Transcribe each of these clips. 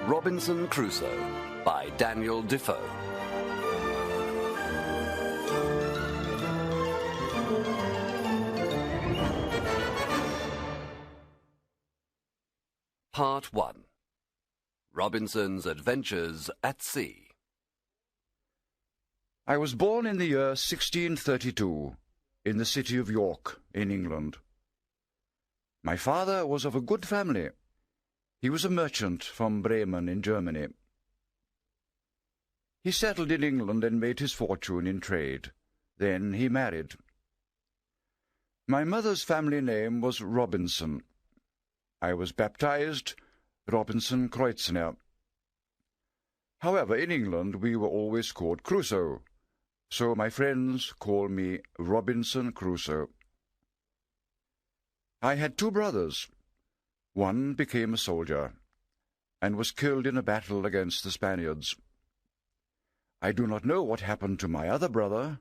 Robinson Crusoe by Daniel Defoe. Part 1. Robinson's Adventures at Sea. I was born in the year 1632, in the city of York, in England. My father was of a good family. He was a merchant from Bremen in Germany. He settled in England and made his fortune in trade. Then he married. My mother's family name was Robinson. I was baptized Robinson Crusoe. However, in England we were always called Crusoe, so my friends call me Robinson Crusoe. I had 2 brothers. One became a soldier, and was killed in a battle against the Spaniards. I do not know what happened to my other brother.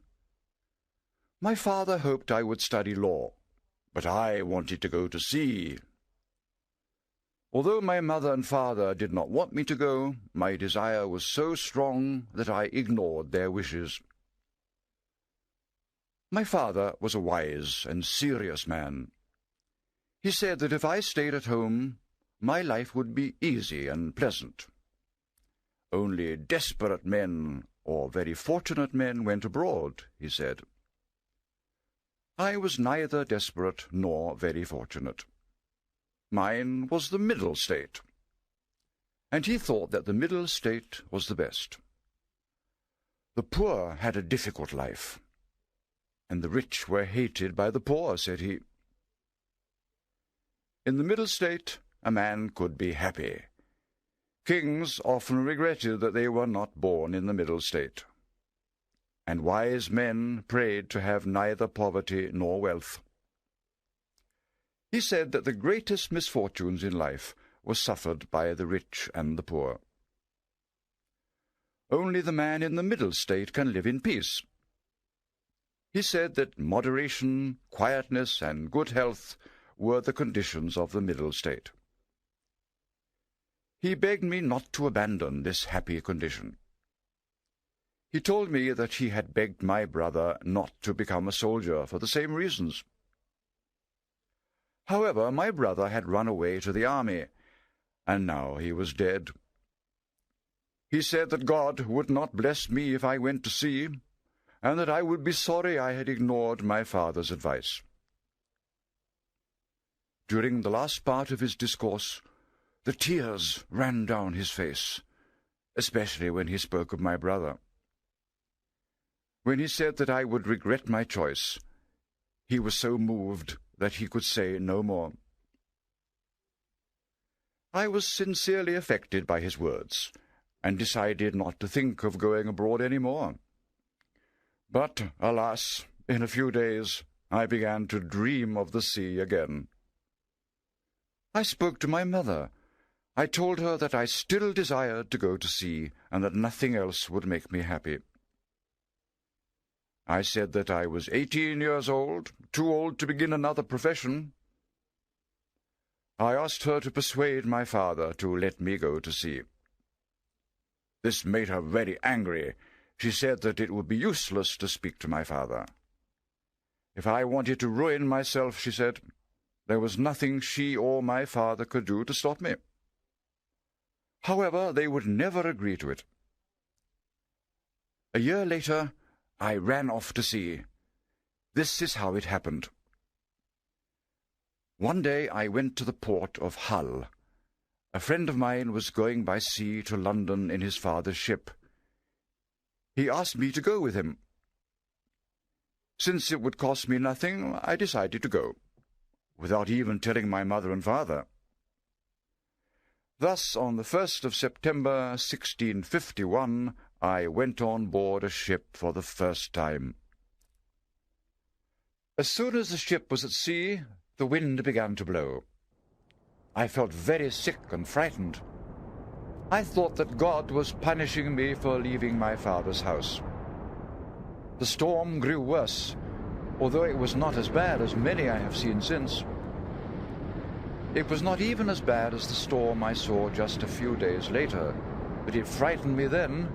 My father hoped I would study law, but I wanted to go to sea. Although my mother and father did not want me to go, my desire was so strong that I ignored their wishes. My father was a wise and serious man. He said that if I stayed at home, my life would be easy and pleasant. Only desperate men or very fortunate men went abroad, he said. I was neither desperate nor very fortunate. Mine was the middle state, and he thought that the middle state was the best. The poor had a difficult life, and the rich were hated by the poor, said he. In the middle state, a man could be happy. Kings often regretted that they were not born in the middle state, and wise men prayed to have neither poverty nor wealth. He said that the greatest misfortunes in life were suffered by the rich and the poor. Only the man in the middle state can live in peace. He said that moderation, quietness, and good health were the conditions of the middle state. He begged me not to abandon this happy condition. He told me that he had begged my brother not to become a soldier for the same reasons. However, my brother had run away to the army, and now he was dead. He said that God would not bless me if I went to sea, and that I would be sorry I had ignored my father's advice. During the last part of his discourse, the tears ran down his face, especially when he spoke of my brother. When he said that I would regret my choice, he was so moved that he could say no more. I was sincerely affected by his words, and decided not to think of going abroad any more. But, alas, in a few days I began to dream of the sea again. I spoke to my mother. I told her that I still desired to go to sea, and that nothing else would make me happy. I said that I was 18 years old, too old to begin another profession. I asked her to persuade my father to let me go to sea. This made her very angry. She said that it would be useless to speak to my father. If I wanted to ruin myself, she said, there was nothing she or my father could do to stop me. However, they would never agree to it. A year later, I ran off to sea. This is how it happened. One day I went to the port of Hull. A friend of mine was going by sea to London in his father's ship. He asked me to go with him. Since it would cost me nothing, I decided to go, without even telling my mother and father. Thus, on the 1st of September, 1651, I went on board a ship for the first time. As soon as the ship was at sea, the wind began to blow. I felt very sick and frightened. I thought that God was punishing me for leaving my father's house. The storm grew worse, although it was not as bad as many I have seen since. It was not even as bad as the storm I saw just a few days later, but it frightened me then.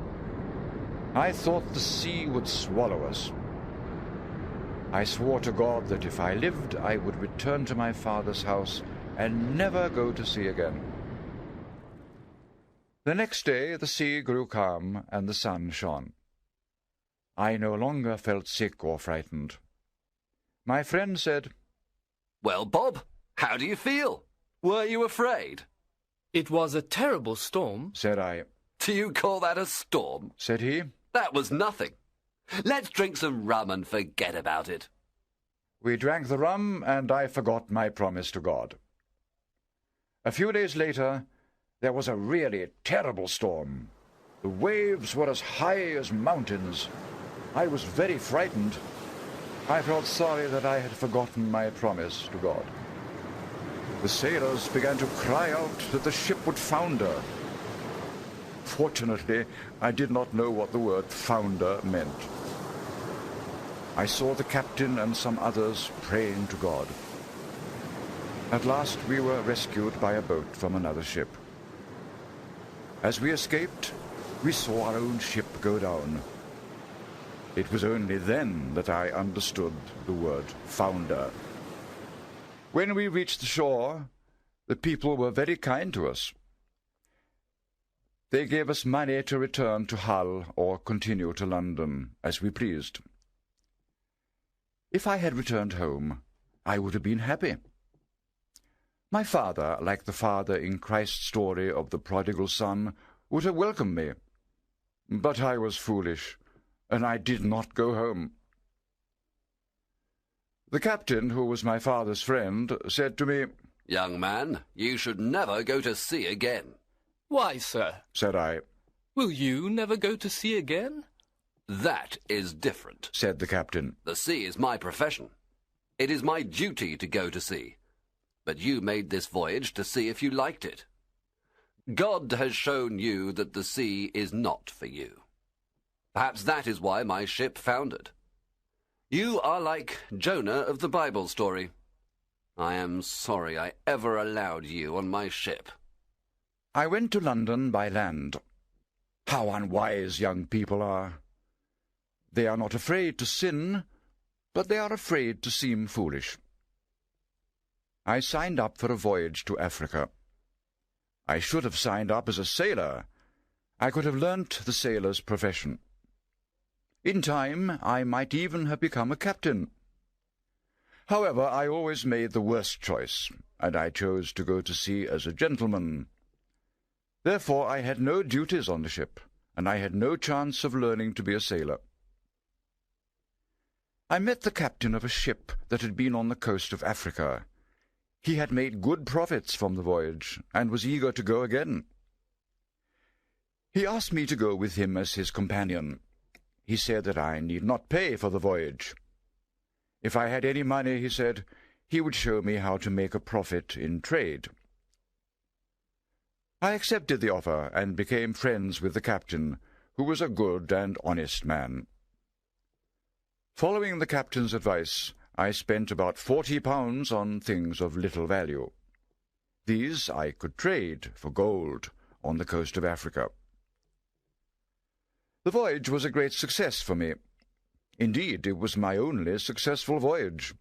I thought the sea would swallow us. I swore to God that if I lived, I would return to my father's house and never go to sea again. The next day the sea grew calm and the sun shone. I no longer felt sick or frightened. My friend said, "Well, Bob, how do you feel? Were you afraid?" "It was a terrible storm," said I. "Do you call that a storm?" said he. "That was nothing. Let's drink some rum and forget about it." We drank the rum, and I forgot my promise to God. A few days later, there was a really terrible storm. The waves were as high as mountains. I was very frightened. I felt sorry that I had forgotten my promise to God. The sailors began to cry out that the ship would founder. Fortunately, I did not know what the word founder meant. I saw the captain and some others praying to God. At last we were rescued by a boat from another ship. As we escaped, we saw our own ship go down. It was only then that I understood the word founder. When we reached the shore, the people were very kind to us. They gave us money to return to Hull or continue to London, as we pleased. If I had returned home, I would have been happy. My father, like the father in Christ's story of the prodigal son, would have welcomed me. But I was foolish, and I did not go home. The captain, who was my father's friend, said to me, "Young man, you should never go to sea again." "Why, sir?" said I. "Will you never go to sea again?" "That is different," said the captain. "The sea is my profession. It is my duty to go to sea. But you made this voyage to see if you liked it. God has shown you that the sea is not for you. Perhaps that is why my ship foundered. You are like Jonah of the Bible story. I am sorry I ever allowed you on my ship." I went to London by land. How unwise young people are! They are not afraid to sin, but they are afraid to seem foolish. I signed up for a voyage to Africa. I should have signed up as a sailor. I could have learnt the sailor's profession. In time, I might even have become a captain. However, I always made the worst choice, and I chose to go to sea as a gentleman. Therefore, I had no duties on the ship, and I had no chance of learning to be a sailor. I met the captain of a ship that had been on the coast of Africa. He had made good profits from the voyage, and was eager to go again. He asked me to go with him as his companion. He said that I need not pay for the voyage. If I had any money, he said, he would show me how to make a profit in trade. I accepted the offer and became friends with the captain, who was a good and honest man. Following the captain's advice, I spent about £40 on things of little value. These I could trade for gold on the coast of Africa. The voyage was a great success for me. Indeed, it was my only successful voyage.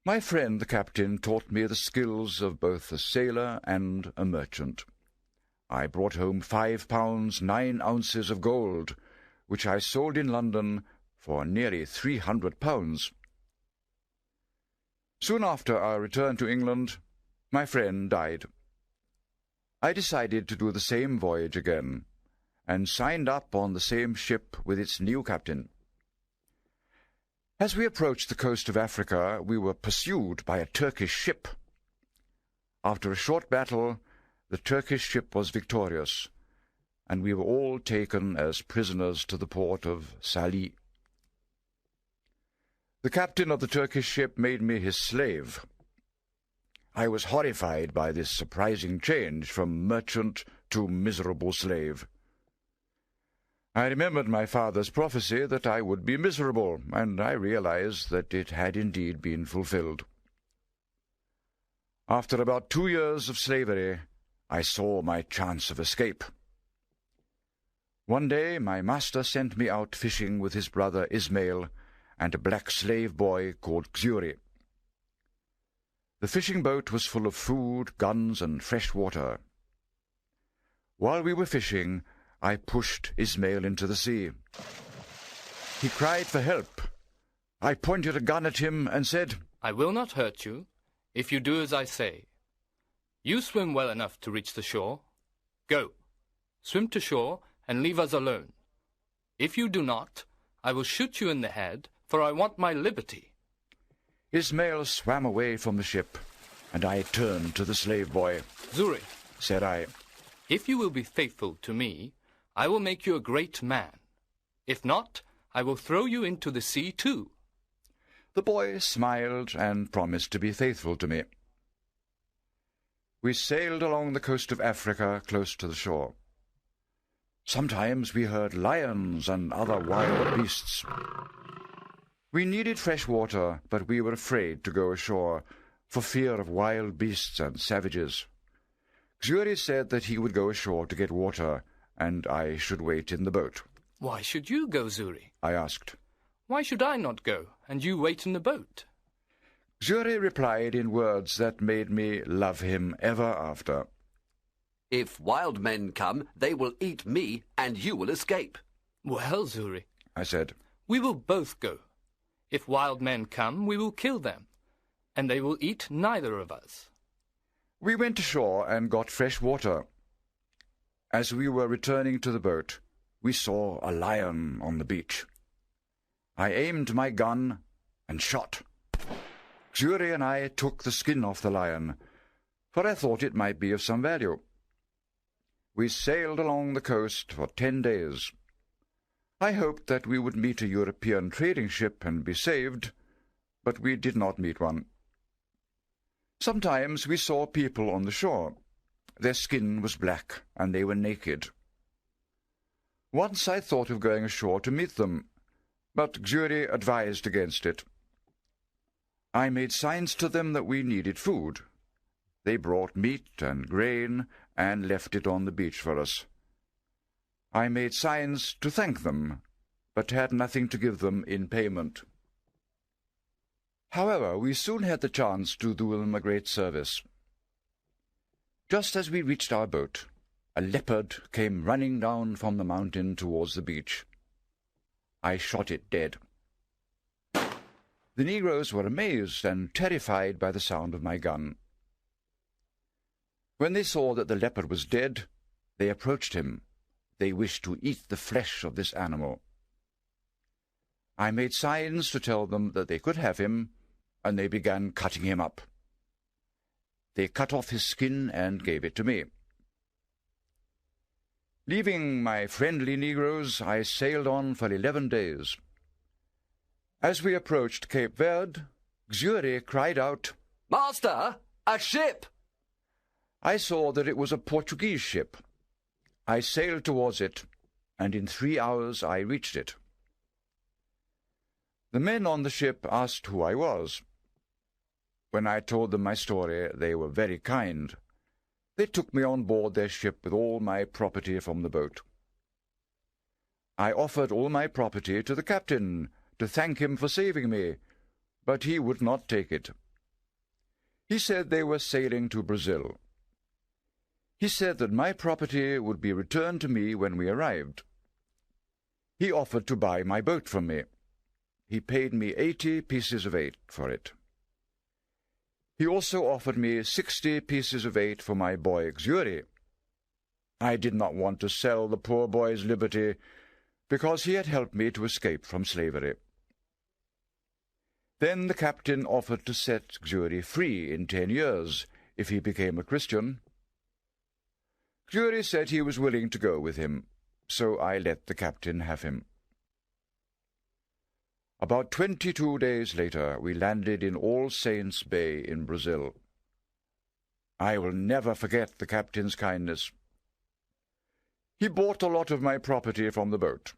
My friend the captain taught me the skills of both a sailor and a merchant. I brought home £5 9 ounces of gold, which I sold in London for nearly £300. Soon after our return to England, my friend died. I decided to do the same voyage again, and signed up on the same ship with its new captain. As we approached the coast of Africa, we were pursued by a Turkish ship. After a short battle, the Turkish ship was victorious, and we were all taken as prisoners to the port of Salih. The captain of the Turkish ship made me his slave. I was horrified by this surprising change from merchant to miserable slave. I remembered my father's prophecy that I would be miserable, and I realized that it had indeed been fulfilled. After about 2 years of slavery, I saw my chance of escape. One day my master sent me out fishing with his brother Ismail and a black slave boy called Xuri. The fishing boat was full of food, guns, and fresh water. While we were fishing, I pushed Ismail into the sea. He cried for help. I pointed a gun at him and said, I will not hurt you if you do as I say. You swim well enough to reach the shore. Go, swim to shore and leave us alone. If you do not, I will shoot you in the head, for I want my liberty. Ismail swam away from the ship, and I turned to the slave boy. Xuri, Said I, if you will be faithful to me, I will make you a great man. If not, I will throw you into the sea too. The boy smiled and promised to be faithful to me. We sailed along the coast of Africa close to the shore. Sometimes we heard lions and other wild beasts. We needed fresh water, but we were afraid to go ashore for fear of wild beasts and savages. Xuri said that he would go ashore to get water, and I should wait in the boat. Why should you go, Xuri? I asked. Why should I not go, and you wait in the boat? Xuri replied in words that made me love him ever after. If wild men come, they will eat me, and you will escape. Well, Xuri, I said. we will both go. If wild men come, we will kill them, and they will eat neither of us. We went ashore and got fresh water. As we were returning to the boat, we saw a lion on the beach. I aimed my gun and shot. Xuri and I took the skin off the lion, for I thought it might be of some value. We sailed along the coast for 10 days. I hoped that we would meet a European trading ship and be saved, but we did not meet one. Sometimes we saw people on the shore. Their skin was black, and they were naked. Once I thought of going ashore to meet them, but Xuri advised against it. I made signs to them that we needed food. They brought meat and grain and left it on the beach for us. I made signs to thank them, but had nothing to give them in payment. However, we soon had the chance to do them a great service. Just as we reached our boat, a leopard came running down from the mountain towards the beach. I shot it dead. The negroes were amazed and terrified by the sound of my gun. When they saw that the leopard was dead, they approached him. They wished to eat the flesh of this animal. I made signs to tell them that they could have him, and they began cutting him up. They cut off his skin and gave it to me. Leaving my friendly negroes, I sailed on for 11 days. As we approached Cape Verde, Xuri cried out, Master, a ship! I saw that it was a Portuguese ship. I sailed towards it, and in 3 hours I reached it. The men on the ship asked who I was. When I told them my story, they were very kind. They took me on board their ship with all my property from the boat. I offered all my property to the captain to thank him for saving me, but he would not take it. He said they were sailing to Brazil. He said that my property would be returned to me when we arrived. He offered to buy my boat from me. He paid me 80 pieces of 8 for it. He also offered me 60 pieces of 8 for my boy Xuri. I did not want to sell the poor boy's liberty, because he had helped me to escape from slavery. Then the captain offered to set Xuri free in 10 years if he became a Christian. Xuri said he was willing to go with him, so I let the captain have him. About 22 days later, we landed in All Saints Bay in Brazil. I will never forget the captain's kindness. He bought a lot of my property from the boat.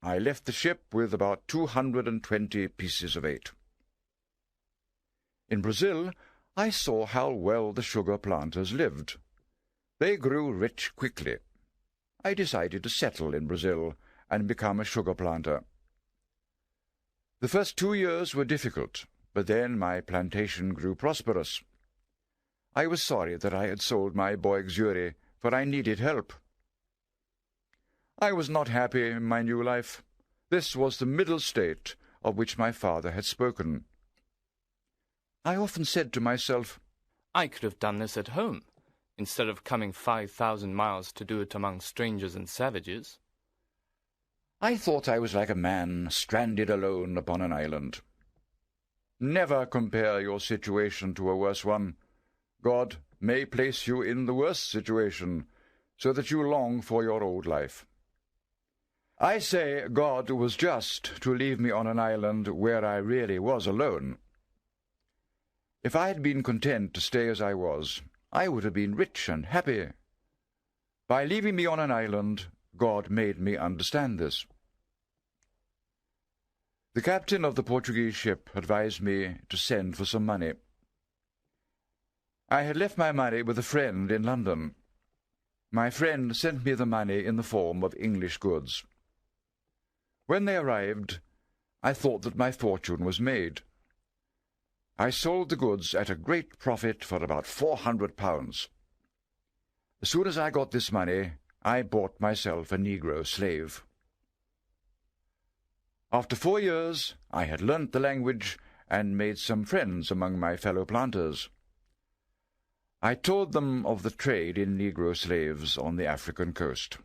I left the ship with about 220 pieces of 8. In Brazil, I saw how well the sugar planters lived. They grew rich quickly. I decided to settle in Brazil and become a sugar planter. The first 2 years were difficult, but then my plantation grew prosperous. I was sorry that I had sold my Boixiuri, for I needed help. I was not happy in my new life. This was the middle state of which my father had spoken. I often said to myself, I could have done this at home, instead of coming 5,000 miles to do it among strangers and savages. I thought I was like a man stranded alone upon an island. Never compare your situation to a worse one. God may place you in the worst situation, so that you long for your old life. I say God was just to leave me on an island where I really was alone. If I had been content to stay as I was, I would have been rich and happy. By leaving me on an island, God made me understand this. The captain of the Portuguese ship advised me to send for some money. I had left my money with a friend in London. My friend sent me the money in the form of English goods. When they arrived, I thought that my fortune was made. I sold the goods at a great profit for about £400. As soon as I got this money, I bought myself a Negro slave. After 4 years, I had learnt the language and made some friends among my fellow planters. I told them of the trade in Negro slaves on the African coast.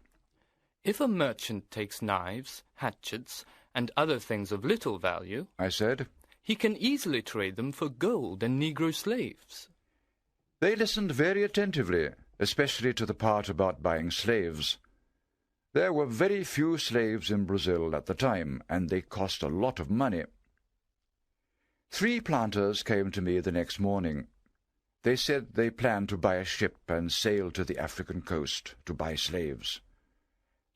If a merchant takes knives, hatchets, and other things of little value, I said, he can easily trade them for gold and Negro slaves. They listened very attentively, especially to the part about buying slaves. There were very few slaves in Brazil at the time, and they cost a lot of money. 3 planters came to me the next morning. They said they planned to buy a ship and sail to the African coast to buy slaves.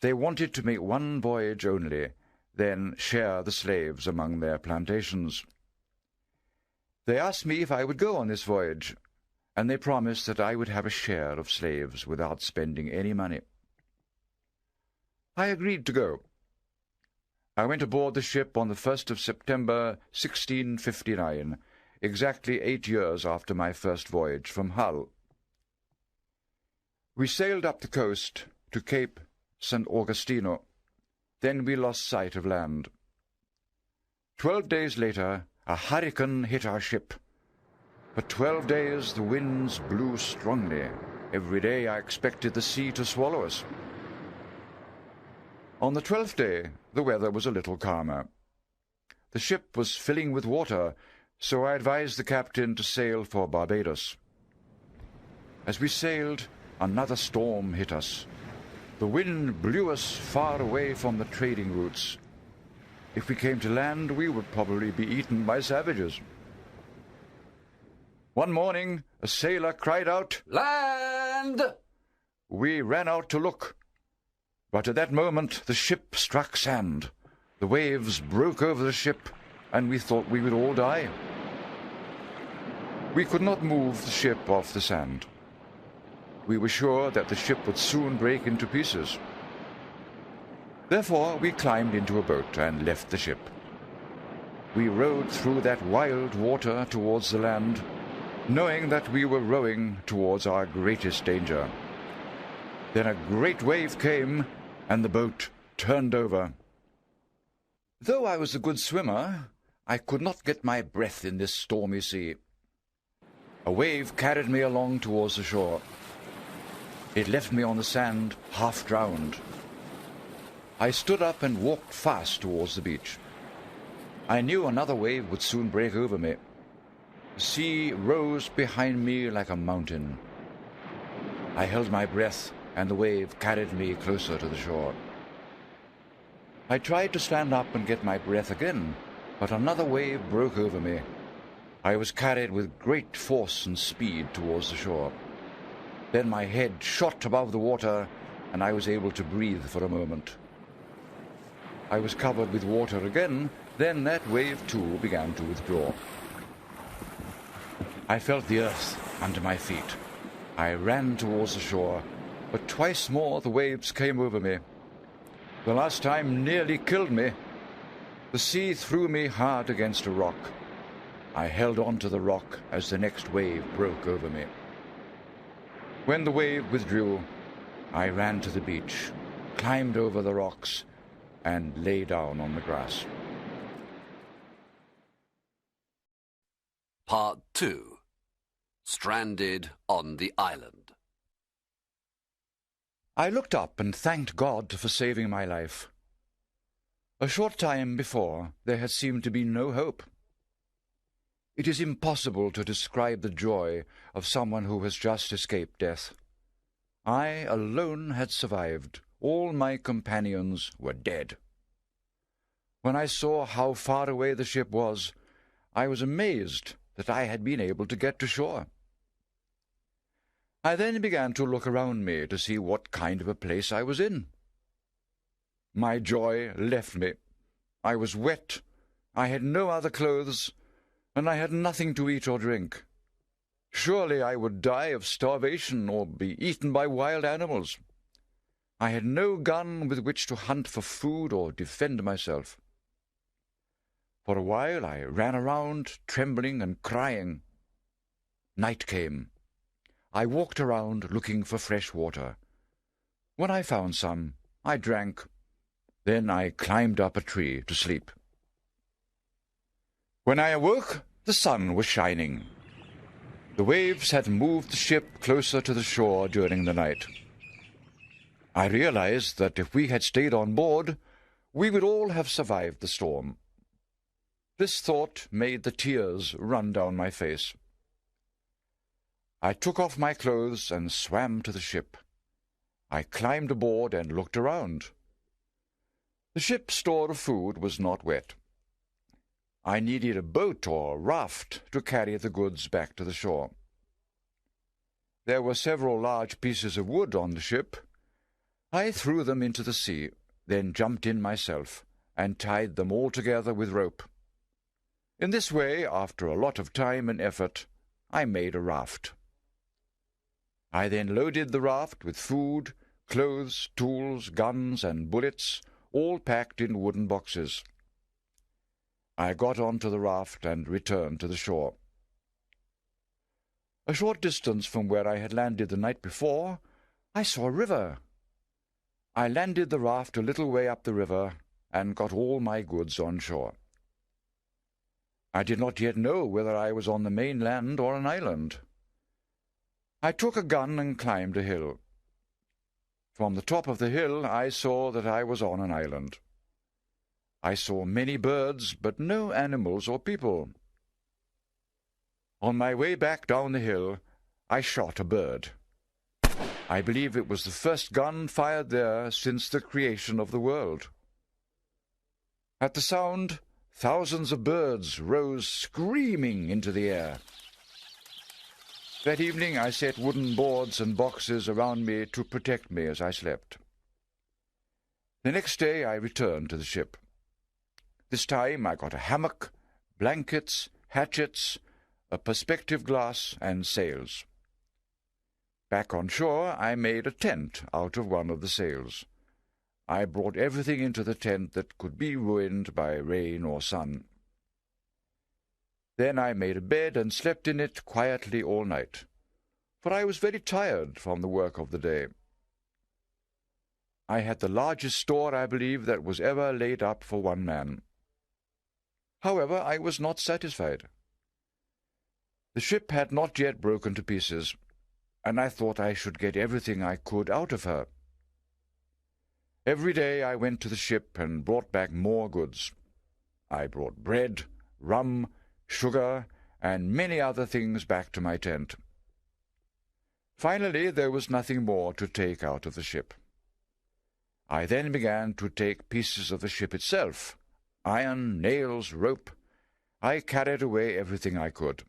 They wanted to make one voyage only, then share the slaves among their plantations. They asked me if I would go on this voyage, and they promised that I would have a share of slaves without spending any money. I agreed to go. I went aboard the ship on the 1st of September, 1659, exactly 8 years after my first voyage from Hull. We sailed up the coast to Cape St. Augustino. Then we lost sight of land. 12 days later, a hurricane hit our ship. For 12 days the winds blew strongly. Every day I expected the sea to swallow us. On the 12th day, the weather was a little calmer. The ship was filling with water, so I advised the captain to sail for Barbados. As we sailed, another storm hit us. The wind blew us far away from the trading routes. If we came to land, we would probably be eaten by savages. One morning, a sailor cried out, Land! We ran out to look. But at that moment, the ship struck sand. The waves broke over the ship, and we thought we would all die. We could not move the ship off the sand. We were sure that the ship would soon break into pieces. Therefore, we climbed into a boat and left the ship. We rowed through that wild water towards the land, knowing that we were rowing towards our greatest danger. Then a great wave came, and the boat turned over. Though I was a good swimmer, I could not get my breath in this stormy sea. A wave carried me along towards the shore. It left me on the sand, half drowned. I stood up and walked fast towards the beach. I knew another wave would soon break over me. The sea rose behind me like a mountain. I held my breath, and the wave carried me closer to the shore. I tried to stand up and get my breath again, but another wave broke over me. I was carried with great force and speed towards the shore. Then my head shot above the water, and I was able to breathe for a moment. I was covered with water again, then that wave too began to withdraw. I felt the earth under my feet. I ran towards the shore, but twice more the waves came over me. The last time nearly killed me. The sea threw me hard against a rock. I held on to the rock as the next wave broke over me. When the wave withdrew, I ran to the beach, climbed over the rocks, and lay down on the grass. Part 2. Stranded on the island. I looked up and thanked God for saving my life. A short time before, there had seemed to be no hope. It is impossible to describe the joy of someone who has just escaped death. I alone had survived. All my companions were dead. When I saw how far away the ship was, I was amazed that I had been able to get to shore. I then began to look around me to see what kind of a place I was in. My joy left me. I was wet, I had no other clothes, and I had nothing to eat or drink. Surely I would die of starvation or be eaten by wild animals. I had no gun with which to hunt for food or defend myself. For a while I ran around, trembling and crying. Night came. I walked around looking for fresh water. When I found some, I drank. Then I climbed up a tree to sleep. When I awoke, the sun was shining. The waves had moved the ship closer to the shore during the night. I realized that if we had stayed on board, we would all have survived the storm. This thought made the tears run down my face. I took off my clothes and swam to the ship. I climbed aboard and looked around. The ship's store of food was not wet. I needed a boat or raft to carry the goods back to the shore. There were several large pieces of wood on the ship. I threw them into the sea, then jumped in myself and tied them all together with rope. In this way, after a lot of time and effort, I made a raft. I then loaded the raft with food, clothes, tools, guns, and bullets, all packed in wooden boxes. I got onto the raft and returned to the shore. A short distance from where I had landed the night before, I saw a river. I landed the raft a little way up the river and got all my goods on shore. I did not yet know whether I was on the mainland or an island. I took a gun and climbed a hill. From the top of the hill I saw that I was on an island. I saw many birds, but no animals or people. On my way back down the hill, I shot a bird. I believe it was the first gun fired there since the creation of the world. At the sound, thousands of birds rose screaming into the air. That evening I set wooden boards and boxes around me to protect me as I slept. The next day I returned to the ship. This time I got a hammock, blankets, hatchets, a perspective glass, and sails. Back on shore I made a tent out of one of the sails. I brought everything into the tent that could be ruined by rain or sun. Then I made a bed and slept in it quietly all night, for I was very tired from the work of the day. I had the largest store, I believe, that was ever laid up for one man. However, I was not satisfied. The ship had not yet broken to pieces, and I thought I should get everything I could out of her. Every day I went to the ship and brought back more goods. I brought bread, rum, sugar, and many other things back to my tent. Finally, there was nothing more to take out of the ship. I then began to take pieces of the ship itself, iron, nails, rope. I carried away everything I could.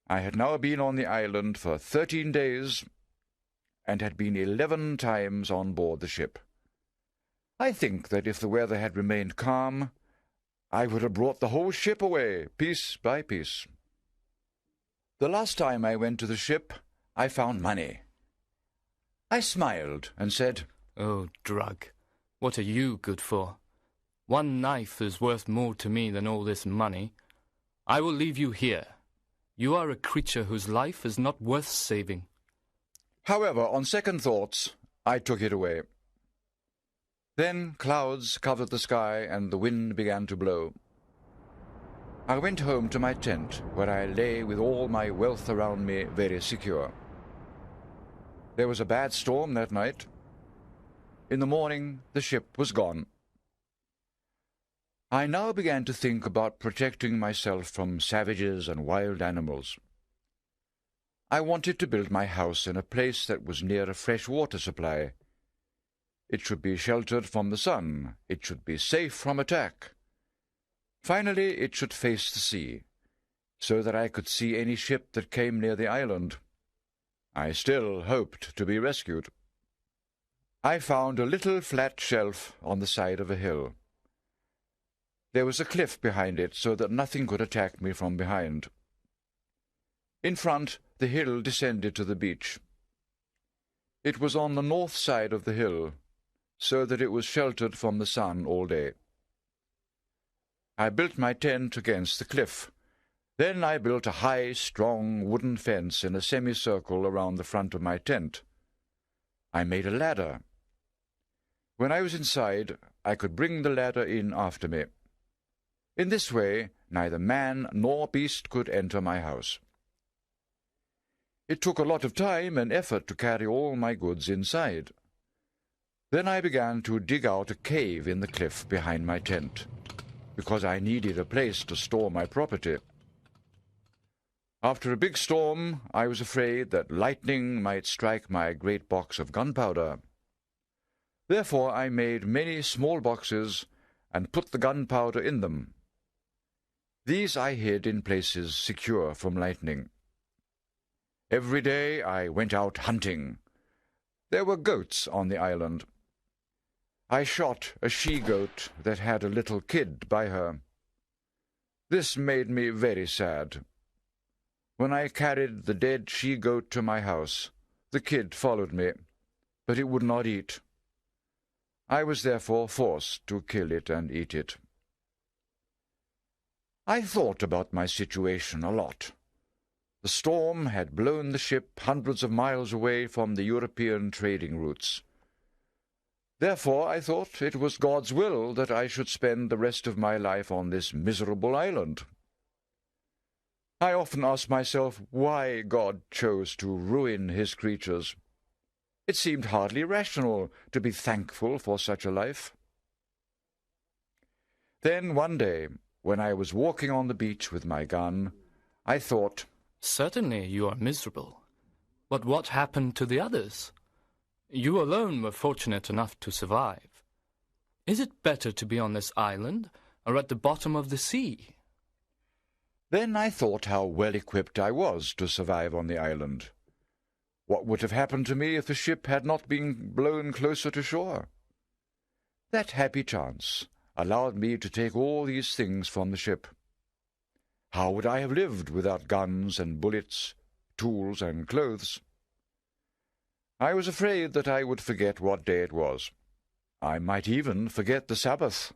I had now been on the island for 13 days, and had been 11 times on board the ship. I think that if the weather had remained calm, I would have brought the whole ship away, piece by piece. The last time I went to the ship, I found money. I smiled and said, "Oh, drug, what are you good for? One knife is worth more to me than all this money. I will leave you here. You are a creature whose life is not worth saving." However, on second thoughts, I took it away. Then clouds covered the sky and the wind began to blow. I went home to my tent, where I lay with all my wealth around me very secure. There was a bad storm that night. In the morning, the ship was gone. I now began to think about protecting myself from savages and wild animals. I wanted to build my house in a place that was near a fresh water supply. It should be sheltered from the sun. It should be safe from attack. Finally, it should face the sea, so that I could see any ship that came near the island. I still hoped to be rescued. I found a little flat shelf on the side of a hill. There was a cliff behind it, so that nothing could attack me from behind. In front, the hill descended to the beach. It was on the north side of the hill, so that it was sheltered from the sun all day. I built my tent against the cliff. Then I built a high, strong wooden fence in a semicircle around the front of my tent. I made a ladder. When I was inside, I could bring the ladder in after me. In this way, neither man nor beast could enter my house. It took a lot of time and effort to carry all my goods inside. Then I began to dig out a cave in the cliff behind my tent, because I needed a place to store my property. After a big storm, I was afraid that lightning might strike my great box of gunpowder. Therefore I made many small boxes and put the gunpowder in them. These I hid in places secure from lightning. Every day I went out hunting. There were goats on the island. I shot a she-goat that had a little kid by her. This made me very sad. When I carried the dead she-goat to my house, the kid followed me, but it would not eat. I was therefore forced to kill it and eat it. I thought about my situation a lot. The storm had blown the ship hundreds of miles away from the European trading routes. Therefore I thought it was God's will that I should spend the rest of my life on this miserable island. I often ask myself why God chose to ruin his creatures. It seemed hardly rational to be thankful for such a life. Then one day, when I was walking on the beach with my gun, I thought, "Certainly you are miserable. But what happened to the others? You alone were fortunate enough to survive. Is it better to be on this island or at the bottom of the sea?" Then I thought how well equipped I was to survive on the island. What would have happened to me if the ship had not been blown closer to shore? That happy chance allowed me to take all these things from the ship. How would I have lived without guns and bullets, tools and clothes? I was afraid that I would forget what day it was. I might even forget the Sabbath.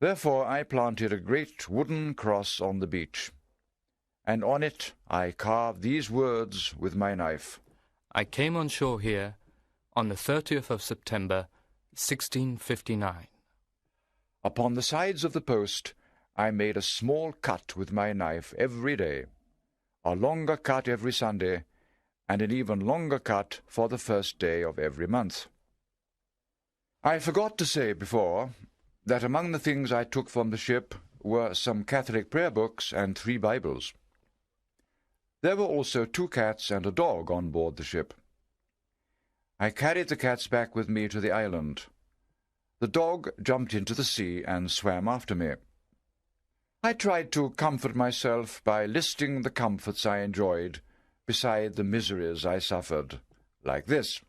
Therefore I planted a great wooden cross on the beach, and on it I carved these words with my knife. "I came on shore here on the 30th of September, 1659. Upon the sides of the post I made a small cut with my knife every day, a longer cut every Sunday, and an even longer cut for the first day of every month. I forgot to say before that among the things I took from the ship were some Catholic prayer books and 3 Bibles. There were also 2 cats and a dog on board the ship. I carried the cats back with me to the island. The dog jumped into the sea and swam after me. I tried to comfort myself by listing the comforts I enjoyed beside the miseries I suffered, like this.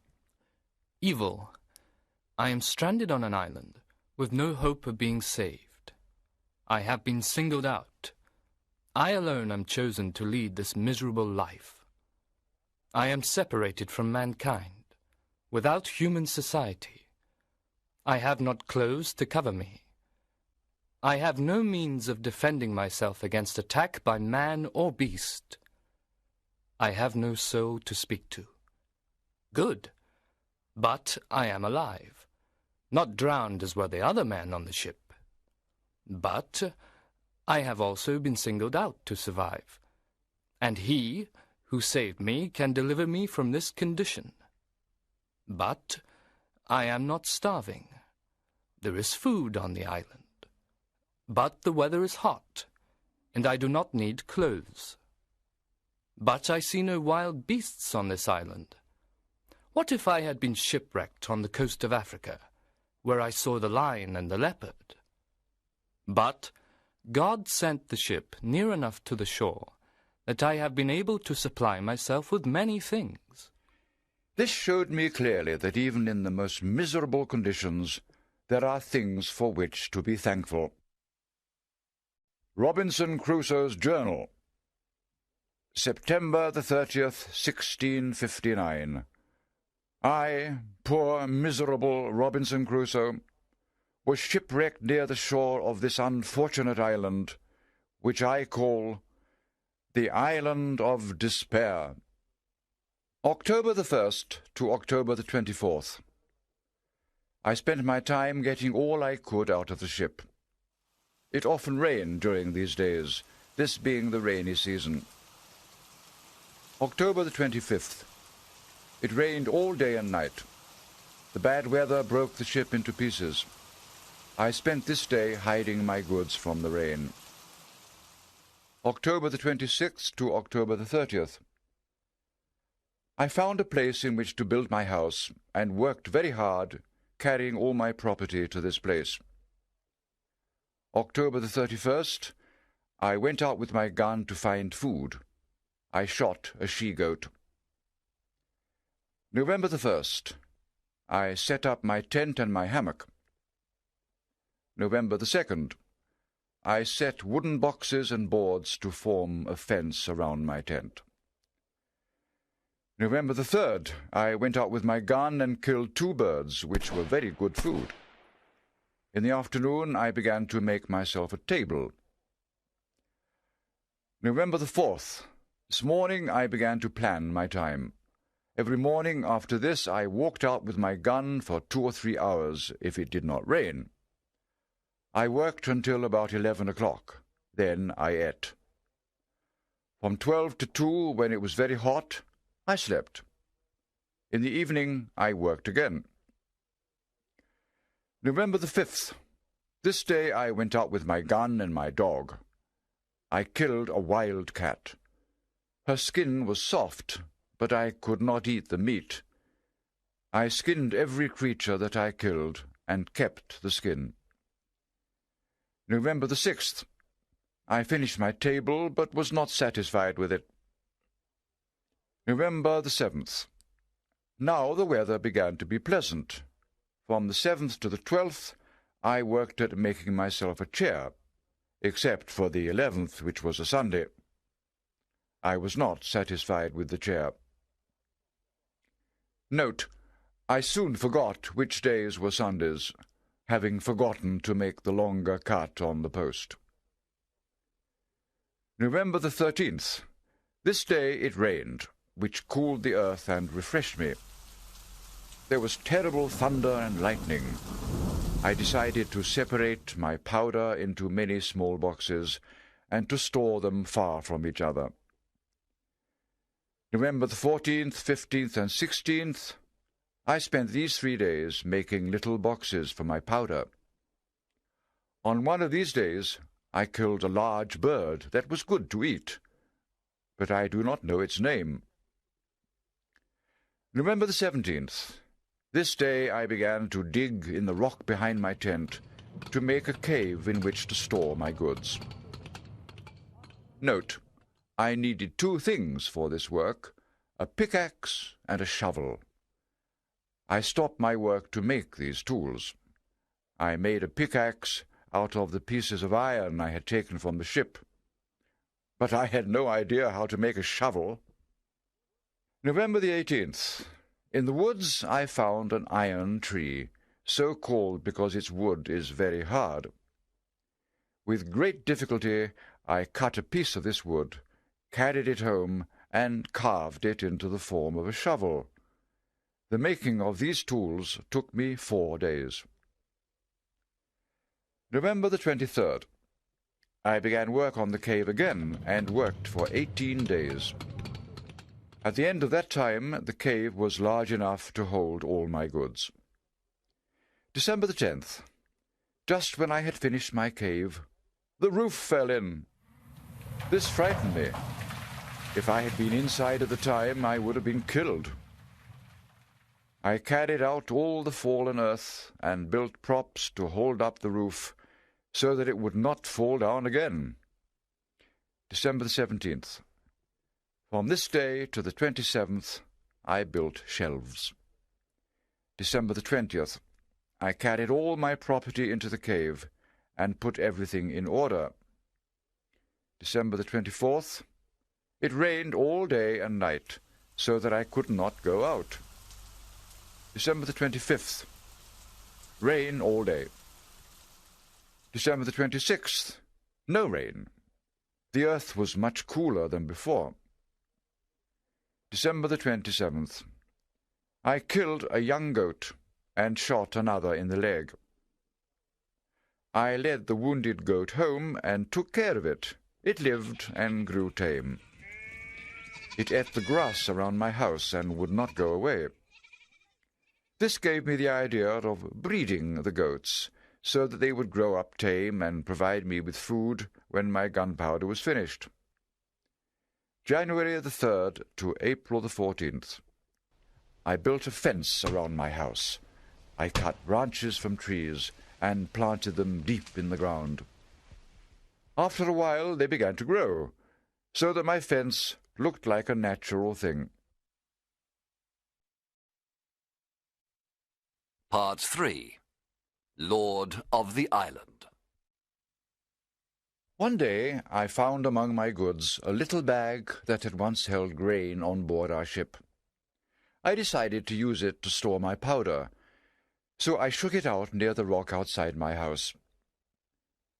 Evil. I am stranded on an island, with no hope of being saved. I have been singled out. I alone am chosen to lead this miserable life. I am separated from mankind, without human society. I have not clothes to cover me. I have no means of defending myself against attack by man or beast. I have no soul to speak to. Good, but I am alive, not drowned as were the other men on the ship. But I have also been singled out to survive, and he who saved me can deliver me from this condition. But I am not starving. There is food on the island. But the weather is hot, and I do not need clothes. But I see no wild beasts on this island. What if I had been shipwrecked on the coast of Africa, where I saw the lion and the leopard? But God sent the ship near enough to the shore that I have been able to supply myself with many things. This showed me clearly that even in the most miserable conditions, there are things for which to be thankful. Robinson Crusoe's Journal, September the 30th, 1659. I, poor miserable Robinson Crusoe, was shipwrecked near the shore of this unfortunate island, which I call the Island of Despair. October the 1st to October the 24th. I spent my time getting all I could out of the ship. It often rained during these days, this being the rainy season. October the 25th. It rained all day and night. The bad weather broke the ship into pieces. I spent this day hiding my goods from the rain. October the 26th to October the 30th. I found a place in which to build my house, and worked very hard, carrying all my property to this place. October the 31st, I went out with my gun to find food. I shot a she-goat. November the 1st, I set up my tent and my hammock. November the 2nd, I set wooden boxes and boards to form a fence around my tent. November the 3rd, I went out with my gun and killed 2 birds, which were very good food. In the afternoon, I began to make myself a table. November the 4th, this morning I began to plan my time. Every morning after this, I walked out with my gun for 2 or 3 hours, if it did not rain. I worked until about 11 o'clock. Then I ate. From 12 to 2, when it was very hot, I slept. In the evening, I worked again. November the 5th. This day I went out with my gun and my dog. I killed a wild cat. Her skin was soft, but I could not eat the meat. I skinned every creature that I killed, and kept the skin. November the 6th. I finished my table, but was not satisfied with it. November the 7th. Now the weather began to be pleasant. From the 7th to the 12th, I worked at making myself a chair, except for the 11th, which was a Sunday. I was not satisfied with the chair. Note, I soon forgot which days were Sundays, having forgotten to make the longer cut on the post. November the 13th. This day it rained, which cooled the earth and refreshed me. There was terrible thunder and lightning. I decided to separate my powder into many small boxes and to store them far from each other. November the 14th, 15th, and 16th, I spent these 3 days making little boxes for my powder. On one of these days, I killed a large bird that was good to eat, but I do not know its name. November the 17th. This day I began to dig in the rock behind my tent to make a cave in which to store my goods. Note, I needed 2 things for this work, a pickaxe and a shovel. I stopped my work to make these tools. I made a pickaxe out of the pieces of iron I had taken from the ship, but I had no idea how to make a shovel. November the 18th. In the woods I found an iron tree, so called because its wood is very hard. With great difficulty I cut a piece of this wood, carried it home, and carved it into the form of a shovel. The making of these tools took me 4 days. November the 23rd. I began work on the cave again, and worked for 18 days. At the end of that time, the cave was large enough to hold all my goods. December the 10th. Just when I had finished my cave, the roof fell in. This frightened me. If I had been inside at the time, I would have been killed. I carried out all the fallen earth and built props to hold up the roof so that it would not fall down again. December the 17th. From this day to the 27th, I built shelves. December the 20th. I carried all my property into the cave and put everything in order. December the 24th. It rained all day and night, so that I could not go out. December the 25th. Rain all day. December the 26th. No rain. The earth was much cooler than before. December the 27th. I killed a young goat and shot another in the leg. I led the wounded goat home and took care of it. It lived and grew tame. It ate the grass around my house and would not go away. This gave me the idea of breeding the goats, so that they would grow up tame and provide me with food when my gunpowder was finished. January the 3rd to April the 14th. I built a fence around my house. I cut branches from trees and planted them deep in the ground. After a while they began to grow, so that my fence looked like a natural thing. Part 3. Lord of the Island. One day I found among my goods a little bag that had once held grain on board our ship. I decided to use it to store my powder, so I shook it out near the rock outside my house.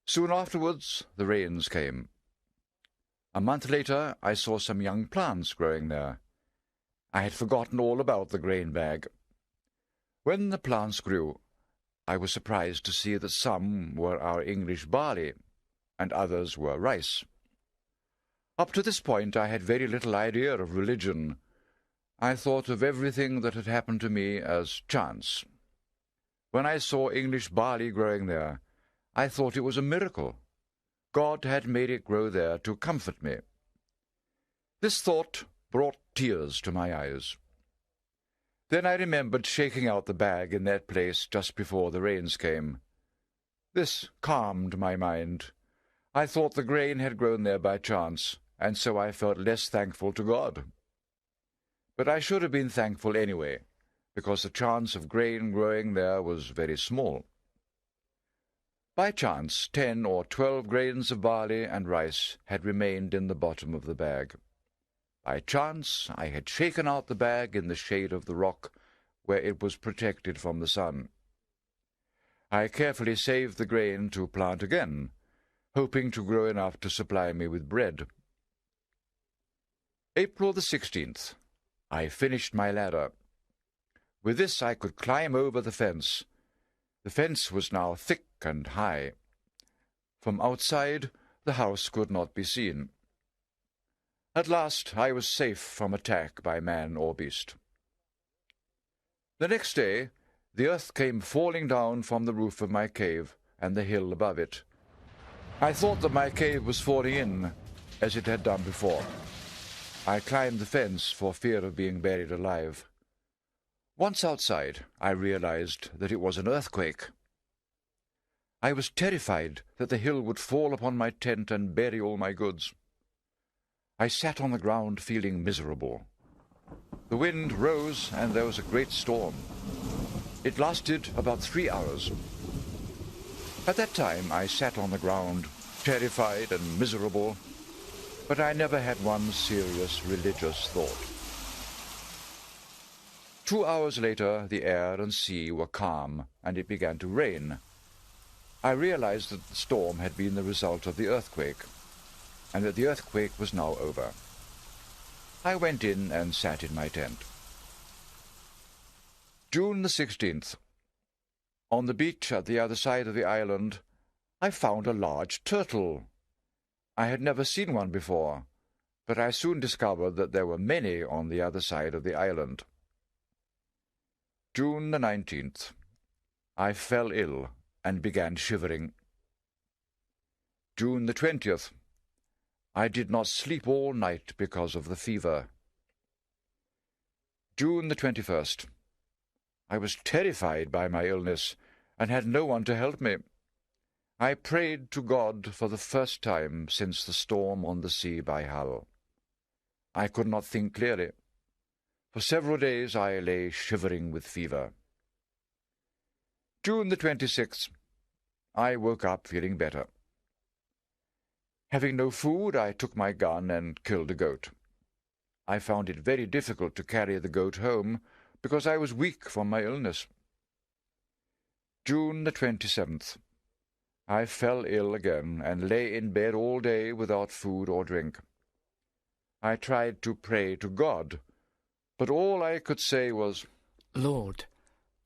Soon afterwards the rains came. A month later I saw some young plants growing there. I had forgotten all about the grain bag. When the plants grew, I was surprised to see that some were our English barley, and others were rice. Up to this point I had very little idea of religion. I thought of everything that had happened to me as chance. When I saw English barley growing there, I thought it was a miracle. God had made it grow there to comfort me. This thought brought tears to my eyes. Then I remembered shaking out the bag in that place just before the rains came. This calmed my mind. I thought the grain had grown there by chance, and so I felt less thankful to God. But I should have been thankful anyway, because the chance of grain growing there was very small. By chance, 10 or 12 grains of barley and rice had remained in the bottom of the bag. By chance, I had shaken out the bag in the shade of the rock, where it was protected from the sun. I carefully saved the grain to plant again, hoping to grow enough to supply me with bread. April the 16th. I finished my ladder. With this I could climb over the fence. The fence was now thick and high. From outside, the house could not be seen. At last I was safe from attack by man or beast. The next day the earth came falling down from the roof of my cave and the hill above it. I thought that my cave was falling in, as it had done before. I climbed the fence for fear of being buried alive. Once outside, I realized that it was an earthquake. I was terrified that the hill would fall upon my tent and bury all my goods. I sat on the ground feeling miserable. The wind rose and there was a great storm. It lasted about 3 hours. At that time I sat on the ground, terrified and miserable, but I never had one serious religious thought. 2 hours later, the air and sea were calm, and it began to rain. I realized that the storm had been the result of the earthquake, and that the earthquake was now over. I went in and sat in my tent. June the 16th. On the beach at the other side of the island, I found a large turtle. I had never seen one before, but I soon discovered that there were many on the other side of the island. June the 19th. I fell ill and began shivering. June the 20th. I did not sleep all night because of the fever. June the 21st. I was terrified by my illness and had no one to help me. I prayed to God for the first time since the storm on the sea by Hull. I could not think clearly. For several days I lay shivering with fever. June the 26th. I woke up feeling better. Having no food, I took my gun and killed a goat. I found it very difficult to carry the goat home because I was weak from my illness. June the 27th. I fell ill again and lay in bed all day without food or drink. I tried to pray to God, but all I could say was, Lord,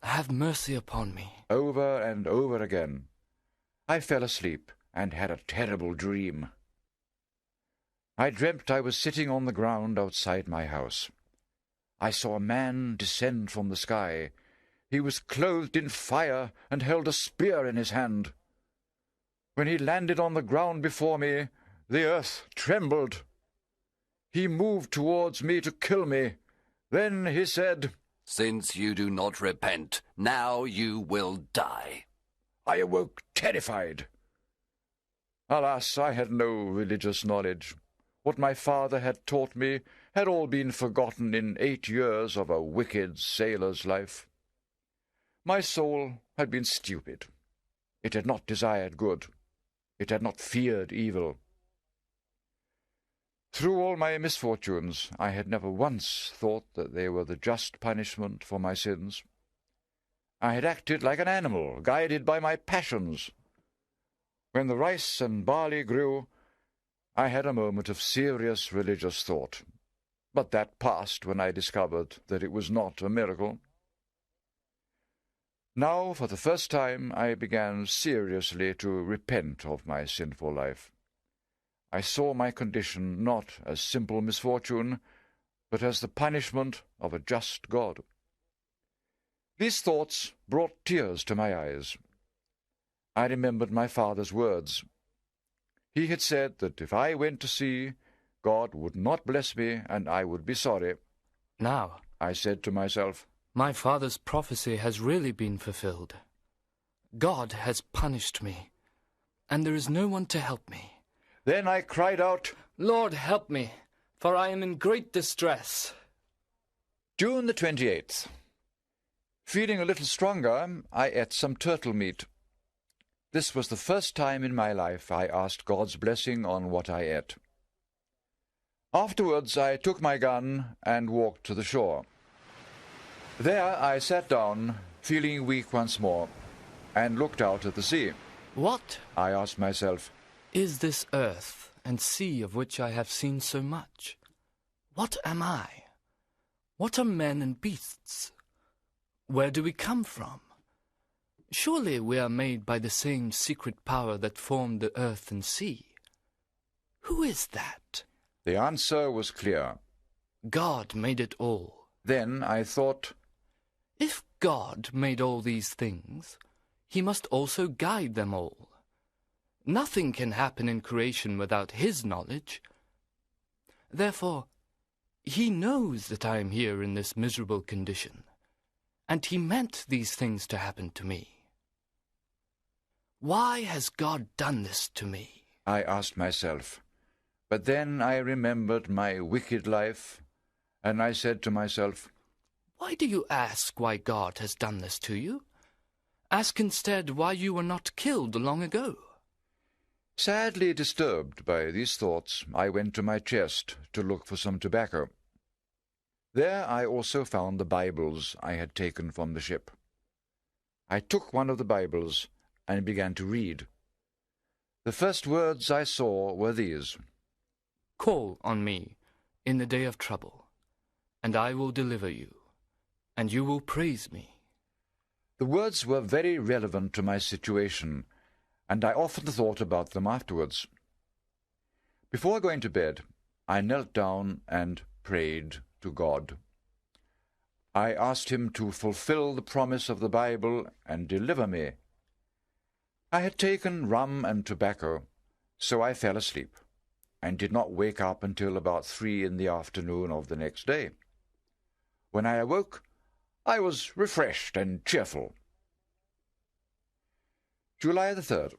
have mercy upon me. Over and over again. I fell asleep and had a terrible dream. I dreamt I was sitting on the ground outside my house. I saw a man descend from the sky. He was clothed in fire and held a spear in his hand. When he landed on the ground before me, the earth trembled. He moved towards me to kill me. Then he said, Since you do not repent, now you will die. I awoke terrified. Alas, I had no religious knowledge. What my father had taught me had all been forgotten in 8 years of a wicked sailor's life. My soul had been stupid. It had not desired good. It had not feared evil. Through all my misfortunes, I had never once thought that they were the just punishment for my sins. I had acted like an animal, guided by my passions. When the rice and barley grew, I had a moment of serious religious thought, but that passed when I discovered that it was not a miracle. Now, for the first time, I began seriously to repent of my sinful life. I saw my condition not as simple misfortune, but as the punishment of a just God. These thoughts brought tears to my eyes. I remembered my father's words. He had said that if I went to sea, God would not bless me and I would be sorry. Now, I said to myself, my father's prophecy has really been fulfilled. God has punished me, and there is no one to help me. Then I cried out, Lord, help me, for I am in great distress. June the 28th. Feeling a little stronger, I ate some turtle meat. This was the first time in my life I asked God's blessing on what I ate. Afterwards, I took my gun and walked to the shore. There I sat down, feeling weak once more, and looked out at the sea. What, I asked myself, is this earth and sea of which I have seen so much? What am I? What are men and beasts? Where do we come from? Surely we are made by the same secret power that formed the earth and sea. Who is that? The answer was clear. God made it all. Then I thought, if God made all these things, he must also guide them all. Nothing can happen in creation without his knowledge. Therefore, he knows that I am here in this miserable condition, and he meant these things to happen to me. Why has God done this to me? I asked myself. But then I remembered my wicked life, and I said to myself, "Why do you ask why God has done this to you? Ask instead why you were not killed long ago." Sadly disturbed by these thoughts, I went to my chest to look for some tobacco. There I also found the Bibles I had taken from the ship. I took one of the Bibles and began to read. The first words I saw were these: "Call on me in the day of trouble, and I will deliver you, and you will praise me." The words were very relevant to my situation, and I often thought about them afterwards. Before going to bed, I knelt down and prayed to God. I asked him to fulfill the promise of the Bible and deliver me. I had taken rum and tobacco, so I fell asleep, and did not wake up until about 3 in the afternoon of the next day. When I awoke, I was refreshed and cheerful. July the 3rd.